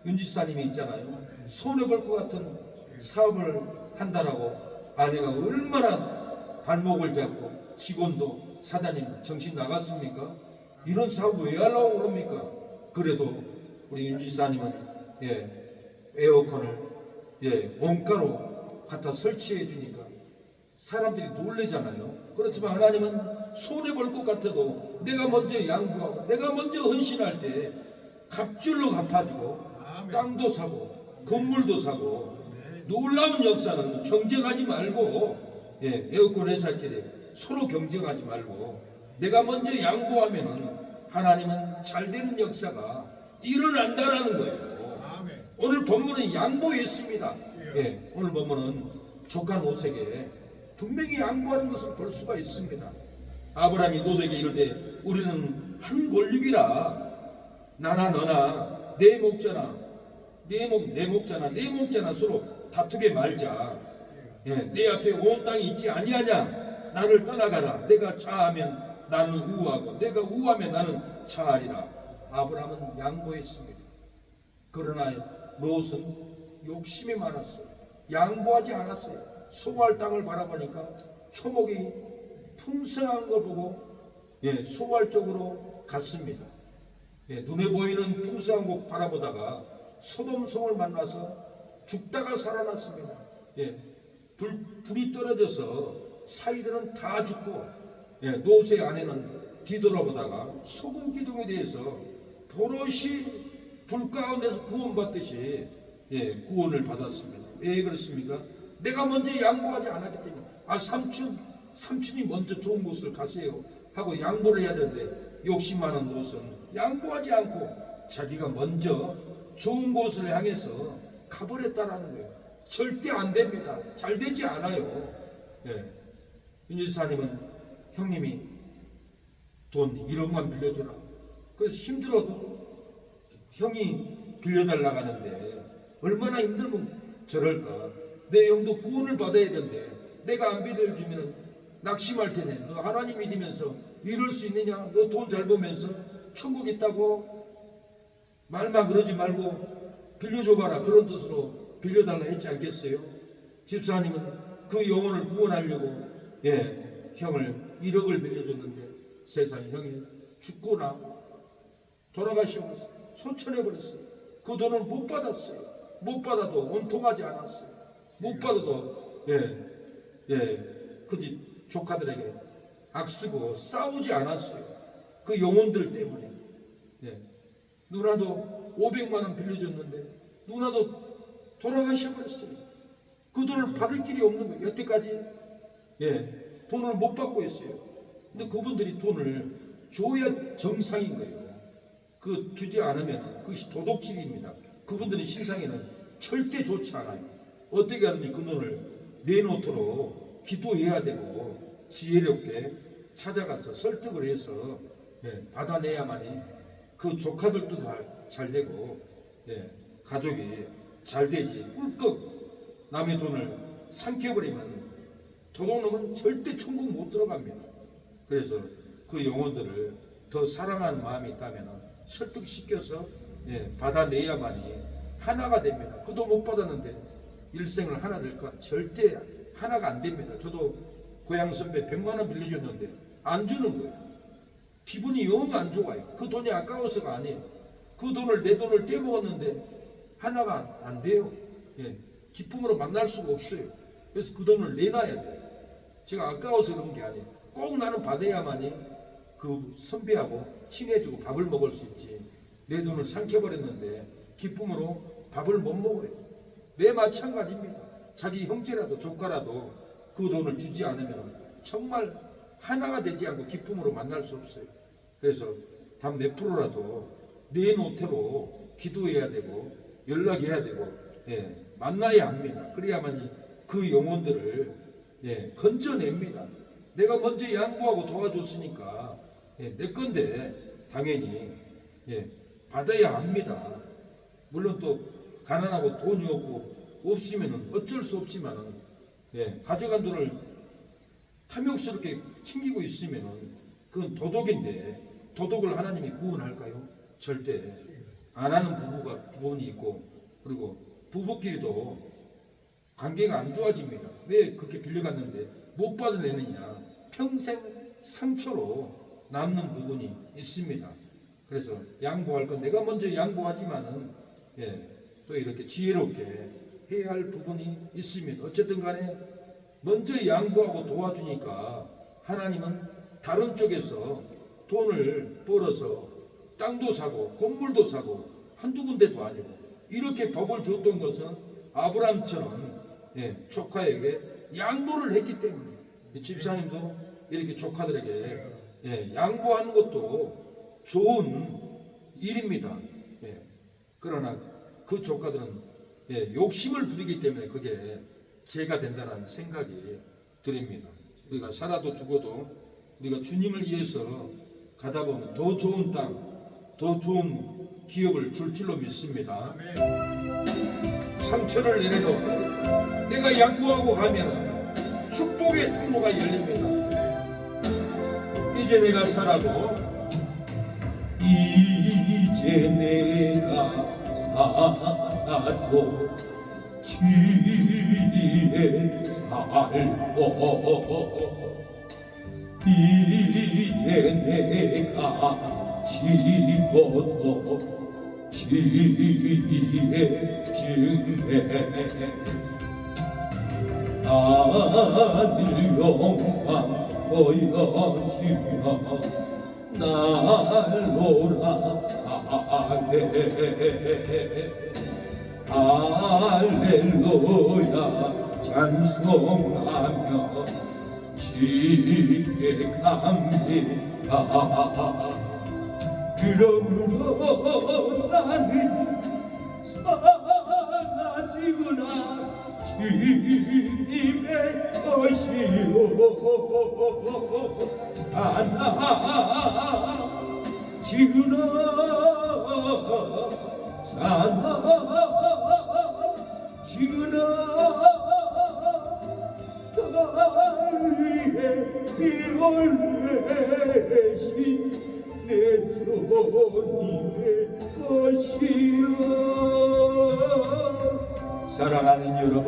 윤지사님이 있잖아요. 손해볼 것 같은 사업을 한다라고 아내가 얼마나 발목을 잡고 직원도 사장님 정신 나갔습니까? 이런 사업 왜 하려고 그럽니까? 그래도 우리 윤지사님은 에어컨을 원가로 갖다 설치해 주니까 사람들이 놀래잖아요. 그렇지만 하나님은 손해볼 것 같아도 내가 먼저 양보하고 내가 먼저 헌신할 때 갑줄로 갚아주고 땅도 사고 건물도 사고 놀라운 역사는 경쟁하지 말고 에어컨 회사끼리 서로 경쟁하지 말고 내가 먼저 양보하면 하나님은 잘 되는 역사가 일어난다라는 거예요. 오늘 본문은 양보했습니다. 오늘 본문은 족한 오색에 분명히 양보하는 것을 볼 수가 있습니다. 아브라함이 롯에게 이르되 우리는 한 권력이라 나나 너나 내 목자나 내 목자나 서로 다투게 말자. 내 앞에 온 땅이 있지 아니하냐. 나를 떠나가라. 내가 좌하면 나는 우하고 내가 우하면 나는 좌하리라. 아브라함은 양보했습니다. 그러나 롯은 욕심이 많았어요. 양보하지 않았어요. 소고할 땅을 바라보니까 초목이 풍성한 걸 보고 소고할 쪽으로 갔습니다. 눈에 보이는 풍성한 곳 바라보다가 소돔성을 만나서 죽다가 살아났습니다. 불이 떨어져서 사이들은 다 죽고 롯의 아내는 뒤돌아보다가 소금 기둥에 대해서 도롯이 불 가운데서 구원받듯이 구원을 받았습니다. 왜 그렇습니까? 내가 먼저 양보하지 않았기 때문에. 삼촌 삼촌이 먼저 좋은 곳을 가세요 하고 양보를 해야 되는데, 욕심 많은 노릇은 양보하지 않고 자기가 먼저 좋은 곳을 향해서 가버렸다라는 거예요. 절대 안 됩니다. 잘 되지 않아요. 예. 윤지사님은 형님이 돈 1억만 빌려주라. 그래서 힘들어도 형이 빌려달라고 하는데 얼마나 힘들면 저럴까. 내 영도 구원을 받아야 되는데 내가 안 빌려주면 낙심할 테네. 너 하나님 믿으면서 이럴 수 있느냐? 너 돈 잘 벌면서 천국 있다고? 말만 그러지 말고 빌려줘봐라. 그런 뜻으로 빌려달라 했지 않겠어요? 집사님은 그 영혼을 구원하려고 형을 1억을 빌려줬는데 세상에 형이 죽거나 돌아가시면서 소천해버렸어요. 그 돈을 못 받았어요. 못 받아도 원통하지 않았어요. 못 받아도 그 집 조카들에게 악쓰고 싸우지 않았어요. 그 영혼들 때문에. 누나도 500만 원 빌려줬는데 누나도 돌아가셔버렸어요. 그 돈을 받을 길이 없는 거예요. 여태까지 돈을 못 받고 있어요. 근데 그분들이 돈을 줘야 정상인 거예요. 그 주지 않으면 그것이 도둑질입니다. 그분들의 신상에는 절대 좋지 않아요. 어떻게 하든지 그 돈을 내놓도록 기도해야 되고 지혜롭게 찾아가서 설득을 해서 받아내야만이 그 조카들도 잘 되고 가족이 잘 되지. 꿀꺽 남의 돈을 삼켜버리면 도둑놈은 절대 천국 못 들어갑니다. 그래서 그 영혼들을 더 사랑하는 마음이 있다면 설득시켜서 받아내야만이 하나가 됩니다. 그도 못 받았는데 일생을 하나 될까? 절대 하나가 안 됩니다. 저도 고향 선배 100만 원 빌려줬는데 안 주는 거예요. 기분이 영 안 좋아요. 그 돈이 아까워서가 아니에요. 그 돈을 내 돈을 떼먹었는데 하나가 안 돼요. 기쁨으로 만날 수가 없어요. 그래서 그 돈을 내놔야 돼요. 제가 아까워서 그런 게 아니에요. 꼭 나는 받아야만이 그 선배하고 친해지고 밥을 먹을 수 있지. 내 돈을 삼켜버렸는데 기쁨으로 밥을 못 먹어요. 매 마찬가지입니다. 자기 형제라도 조카라도 그 돈을 주지 않으면 정말 하나가 되지 않고 기쁨으로 만날 수 없어요. 그래서 단 몇 프로라도 내놓도록 기도해야 되고 연락해야 되고 만나야 합니다. 그래야만 그 영혼들을 건져냅니다. 내가 먼저 양보하고 도와줬으니까 내 건데 당연히 받아야 합니다. 물론 또 가난하고 돈이 없고 없으면 어쩔 수 없지만 가져간 돈을 탐욕스럽게 챙기고 있으면 그건 도둑인데 도둑을 하나님이 구원할까요? 절대 안 하는 부분이 있고, 그리고 부부끼리도 관계가 안 좋아집니다. 왜 그렇게 빌려갔는데 못 받아내느냐? 평생 상처로 남는 부분이 있습니다. 그래서 양보할 건 내가 먼저 양보하지만은 또 이렇게 지혜롭게 해야 할 부분이 있습니다. 어쨌든 간에 먼저 양보하고 도와주니까 하나님은 다른 쪽에서 돈을 벌어서 땅도 사고 건물도 사고 한두 군데도 아니고 이렇게 법을 줬던 것은 아브라함처럼 조카에게 양보를 했기 때문에 집사님도 이렇게 조카들에게 양보하는 것도 좋은 일입니다. 그러나 그 조카들은 욕심을 부리기 때문에 그게 죄가 된다는 생각이 드립니다. 우리가 살아도 죽어도 우리가 주님을 위해서 가다 보면 더 좋은 땅, 더 좋은 기업을 줄 줄로 믿습니다. 상처를 내려놓고 내가 양보하고 가면 축복의 통로가 열립니다. 이제 내가 살아도 이제 내가 살아도 지혜 살고 이제 내가 지고도 지혜 증해 하늘 영광 보여주며 날로라 할렐루야 찬송하며 쉽게 갑니다. 그러므로 나는 사라지구나 주님의 것이요 사라지구나 사라지구나 나의 피올레시 내 손님의 것이요. 사랑하는 여러분,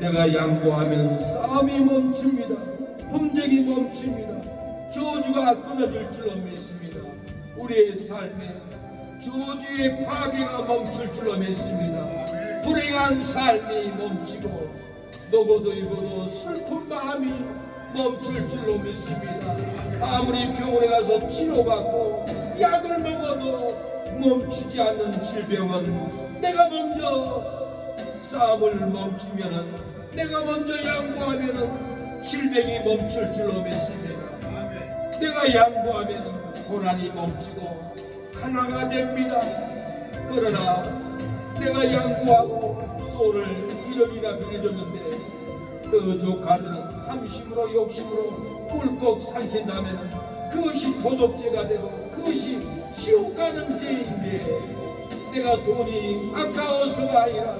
내가 양보하면 싸움이 멈춥니다. 범죄이 멈춥니다. 저주가 끊어질 줄로 믿습니다. 우리의 삶에 저주의 파괴가 멈출 줄로 믿습니다. 불행한 삶이 멈추고 노고도 입어도 슬픈 마음이 멈출 줄로 믿습니다. 아무리 병원에 가서 치료받고 약을 먹어도 멈추지 않는 질병은 내가 먼저 싸움을 멈추면은, 내가 먼저 양보하면은 질병이 멈출 줄로 믿습니다. 내가 양보하면은 고난이 멈추고 하나가 됩니다. 그러나 내가 양보하고 돈을 1억이나 빌려줬는데 그 조카들은 탐심으로 욕심으로 꿀꺽 삼킨다면 그것이 도덕죄가 되고 그것이 지옥 가는 죄인데, 내가 돈이 아까워서가 아니라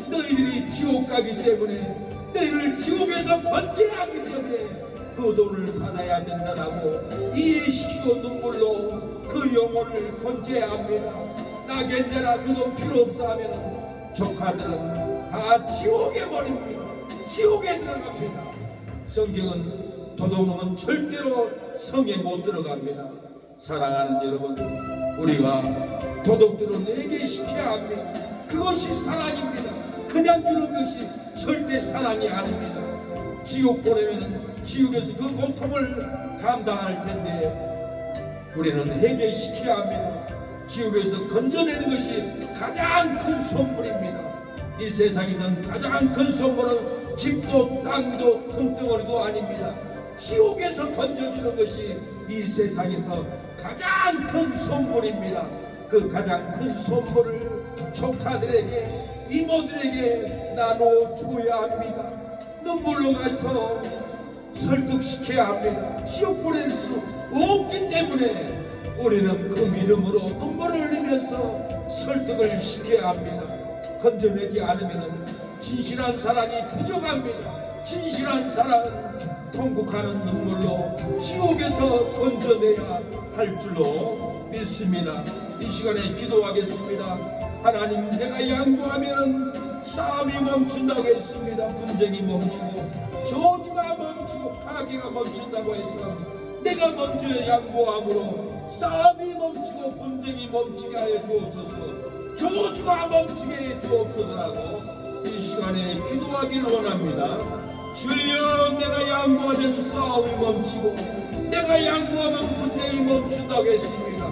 너희들이 지옥 가기 때문에, 너희를 지옥에서 건져야 하기 때문에 그 돈을 받아야 된다라고 이해시키고 눈물로 그 영혼을 건져야 합니다. 나 괜찮아, 그 돈 필요 없어 하면 조카들은 다 지옥에 버립니다. 지옥에 들어갑니다. 성경은 도둑놈은 절대로 성에 못 들어갑니다. 사랑하는 여러분, 우리가 도둑들을 내게 시켜야 합니다. 그것이 사랑입니다. 그냥 주는 것이 절대 사랑이 아닙니다. 지옥 보내면 지옥에서 그 고통을 감당할 텐데 우리는 회개시켜야 합니다. 지옥에서 건져내는 것이 가장 큰 선물입니다. 이 세상에서는 가장 큰 선물은 집도 땅도 금덩어리도 아닙니다. 지옥에서 건져주는 것이 이 세상에서 가장 큰 선물입니다. 그 가장 큰 선물을 조카들에게, 이모들에게 나눠줘야 합니다. 눈물로 가서 설득시켜야 합니다. 지옥 보낼 수 없기 때문에 우리는 그 믿음으로 눈물을 흘리면서 설득을 시켜야 합니다. 건져내지 않으면 진실한 사랑이 부족합니다. 진실한 사랑은 통곡하는 눈물로 지옥에서 건져내야 할 줄로 믿습니다. 이 시간에 기도하겠습니다. 하나님, 내가 양보하면 싸움이 멈춘다고 했습니다. 분쟁이 멈추고 저주가 멈추고 파괴가 멈춘다고 해서 내가 먼저 양보함으로 싸움이 멈추고 분쟁이 멈추게 하여 주옵소서, 저주가 멈추게 해 주옵소서라고 이 시간에 기도하기를 원합니다. 주여, 내가 양보하면 싸움이 멈추고 내가 양보하면 분쟁이 멈춘다고 했습니다.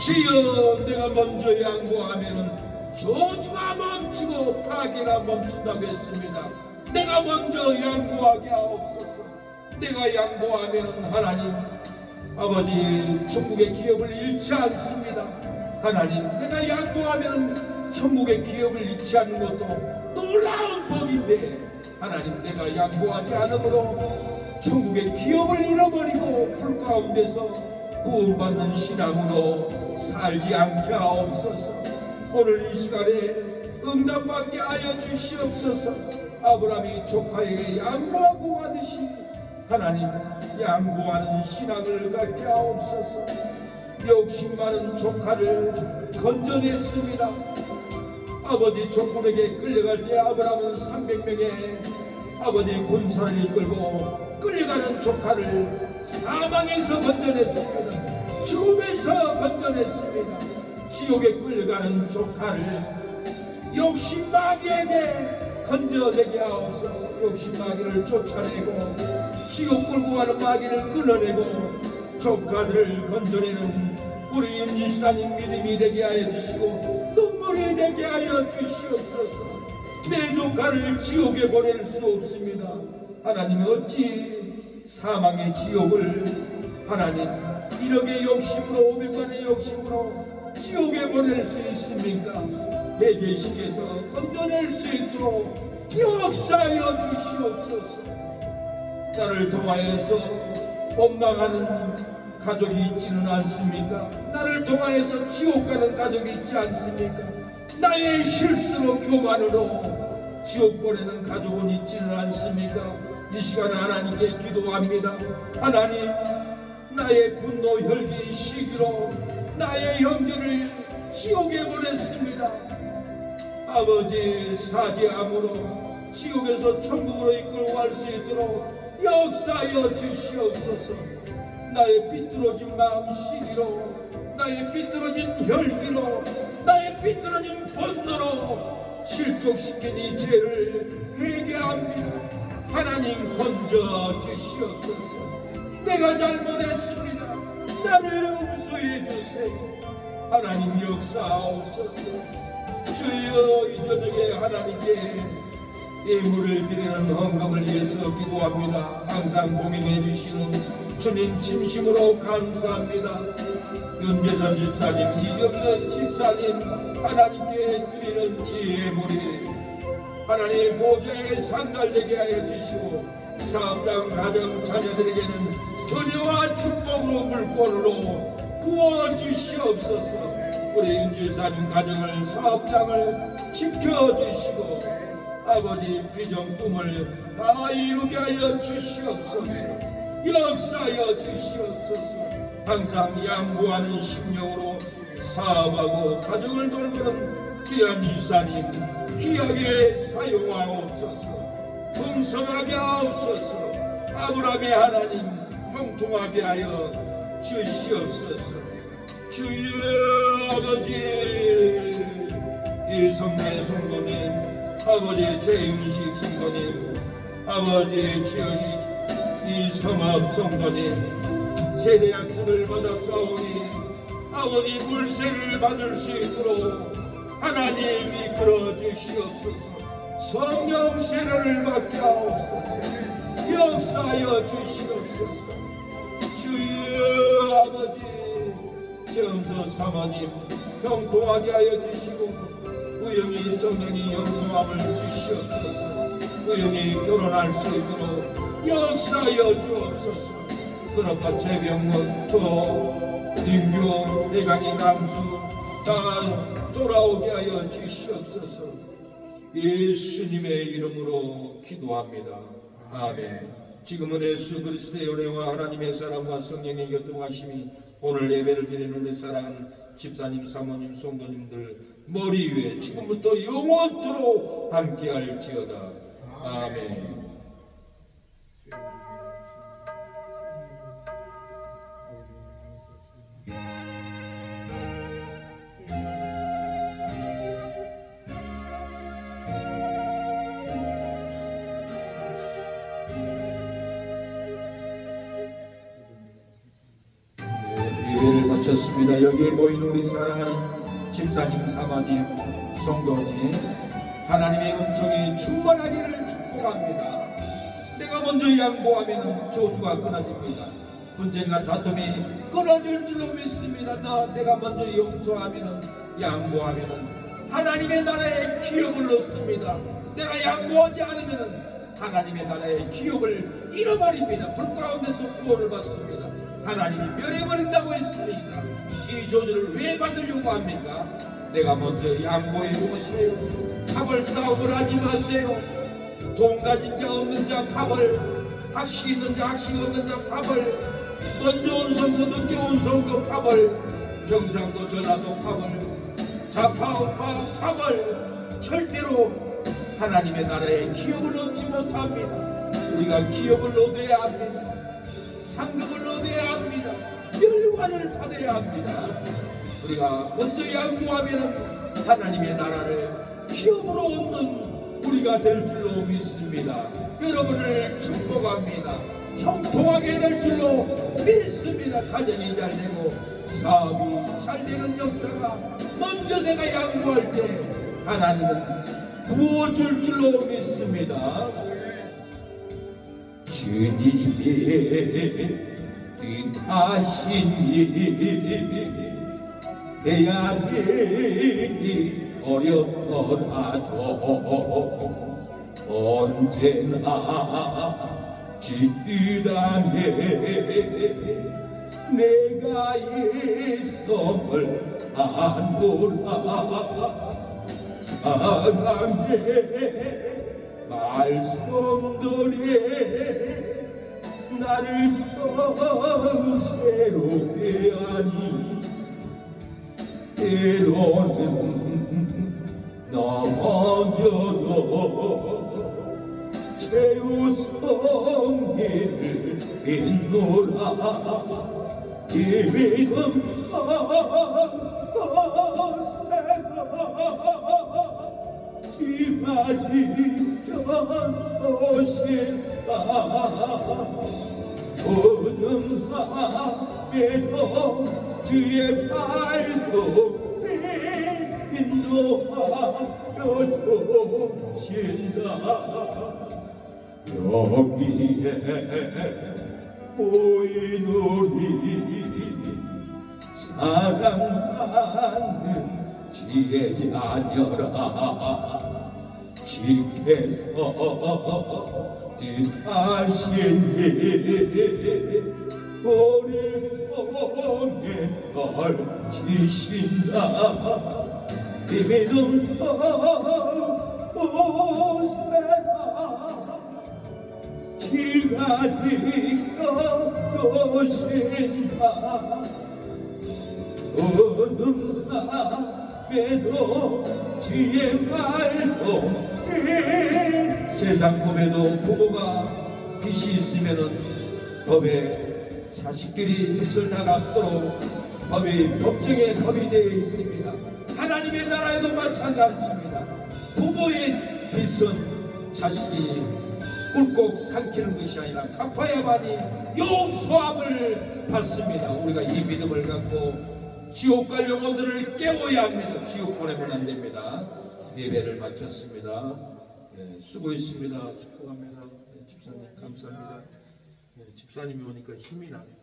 주여, 내가 먼저 양보하면 저주가 멈추고 파괴가 멈춘다고 했습니다. 내가 먼저 양보하게 하옵소서. 내가 양보하면 하나님 아버지 천국의 기업을 잃지 않습니다. 하나님, 내가 양보하면 천국의 기업을 잃지 않는 것도 놀라운 복인데, 하나님, 내가 양보하지 않으므로 천국의 기업을 잃어버리고 불 가운데서 구원받는 신앙으로 살지 않게 하옵소서. 오늘 이 시간에 응답받게 하여 주시옵소서. 아브라함이 조카에게 양보하고 하듯이 하나님, 양보하는 신앙을 갖게 하옵소서. 욕심 많은 조카를 건져냈습니다. 아버지 조건에게 끌려갈 때 아브라함은 300명의 아버지 군사를 이끌고 끌려가는 조카를 사망에서 건져냈습니다. 죽음에서 건져냈습니다. 지옥에 끌려가는 조카를 욕심마귀에게 건져내게 하옵소서. 욕심마귀를 쫓아내고 지옥 끌고 가는 마귀를 끊어내고 조카들을 건져내는 우리 임지사님 믿음이 되게 하여 주시고 눈물이 되게 하여 주시옵소서. 내 조카를 지옥에 보낼 수 없습니다. 하나님 어찌 사망의 지옥을 하나님 1억의 욕심으로 500만의 욕심으로 지옥에 보낼 수 있습니까? 내 계시께서 건져낼 수 있도록 역사하여 주시옵소서. 나를 통하여서 원망하는 가족이 있지는 않습니까? 나를 통하여서 지옥 가는 가족이 있지 않습니까? 나의 실수로 교만으로 지옥 보내는 가족은 있지는 않습니까? 이 시간에 하나님께 기도합니다. 하나님, 나의 분노 혈기 시기로 나의 형제를 지옥에 보냈습니다. 아버지, 사죄함으로 지옥에서 천국으로 이끌고 갈 수 있도록 역사하여 주시옵소서. 나의 삐뚤어진 마음 시기로, 나의 삐뚤어진 혈기로, 나의 삐뚤어진 번노로 실족시킨 이 죄를 회개합니다. 하나님 건져 주시옵소서. 내가 잘못했습니다. 나를 용서해 주세요. 하나님 역사하옵소서. 주여, 이 저녁에 하나님께 예물을 드리는 헌금을 위해서 기도합니다. 항상 동행해 주시는 주님 진심으로 감사합니다. 윤재선 집사님, 이경선 집사님, 하나님께 드리는 이 예물이 하나님 보좌에 상달되게 하여 주시고 사업장, 가정, 자녀들에게는 교류와 축복으로 물꼬로 부어주시옵소서. 우리 윤집사님 가정을, 사업장을 지켜주시고 아버지 비전 꿈을 다 이루게 하여 주시옵소서. 역사하여 주시옵소서. 항상 양보하는 심령으로 사업하고 가정을 돌보는 귀한 집사님 귀하게 사용하옵소서. 풍성하게 하옵소서. 아브라함의 하나님 형통하게 하여 주시옵소서. 주여 아버지, 이 성례 성도님, 아버지 재윤식 성도님, 아버지 주여 이 성합 성도님, 세대 약속을 받았사오니 아버지 물세를 받을 수 있도록 하나님 이끌어 주시옵소서. 성령 세례를 받게 하옵소서. 역사하여 주시옵소서. 주여 아버지, 정서 사모님 형통하게 하여 주시고 우영이 성령이 형통함을 주시옵소서. 우영이 결혼할 수 있도록 역사하여 주옵소서. 그렇고 재병 또 인교 대강이 남수 다 돌아오게 하여 주시옵소서. 예수님의 이름으로 기도합니다. 아멘. 지금은 예수 그리스도의 은혜와 하나님의 사랑과 성령의 교통하심이 오늘 예배를 드리는 우리 사랑하는 집사님, 사모님, 성도님들 머리 위에 지금부터 영원토록 함께할지어다. 아멘. 예배를 마쳤습니다. 여기에 모인 우리 사랑하는 집사님, 사모님, 성도님, 하나님의 은총이 충만하기를 축복합니다. 내가 먼저 양보하면 저주가 끊어집니다. 분쟁과 다툼이 끊어질 줄로 믿습니다. 내가 먼저 용서하면, 양보하면 하나님의 나라에 기업을 얻습니다. 내가 양보하지 않으면 하나님의 나라의 기업을 잃어버립니다. 불 가운데서 구원을 받습니다. 하나님이 멸해버린다고 했습니다. 이 저주를 왜 받으려고 합니까? 내가 먼저 양보해 보세요. 파벌 싸움을 하지 마세요. 돈 가진 자 없는 자 파벌, 학식 있는 자 학식 없는 자 파벌, 먼저 온 성도 늦게 온 성도 파벌, 경상도 전라도 파벌, 좌파 우파 파벌, 절대로 하나님의 나라에 기업을 얻지 못합니다. 우리가 기업을 얻어야 합니다. 상급을 얻어야 합니다. 멸관을 받아야 합니다. 우리가 먼저 양보하면 하나님의 나라를 기업으로 얻는 우리가 될 줄로 믿습니다. 여러분을 축복합니다. 형통하게 될 줄로 믿습니다. 가정이 잘 되고 사업이 잘 되는 역사가 먼저 내가 양보할 때 하나님은 부어줄 줄로 믿습니다. 주님의 뜻하시니 해야 되기 어렵더라도 언제나 지키다네 내가 예성을 안보라 사랑의 말씀들에 나를 새롭게 하니 때로는 넘어져도 최우성이를 인노라 이 믿음 비가 지켜오신다 모든 밤에도 주의 발도 인도하여 주신다 여기에 보인 우리 사랑받는 지혜 자녀라 주께서 뜻하시니 우리 몸에 걸치신다 이 믿음 보세라 지가 지켜주신다 어둠 밤에도 주의 말도 세상 법에도 부모가 빚이 있으면은 법에 자식들이 빚을 다 갚도록 법정에 법이 되어 있습니다. 하나님의 나라에도 마찬가지입니다. 부모의 빚은 자식이 꿀꺽 삼키는 것이 아니라 갚아야만이 용서함을 받습니다. 우리가 이 믿음을 갖고 지옥 갈 영혼들을 깨워야 합니다. 지옥 보내면 안 됩니다. 예배를 마쳤습니다. 네, 수고했습니다. 축복합니다. 네, 집사님 감사합니다. 네, 집사님이 오니까 힘이 나네요.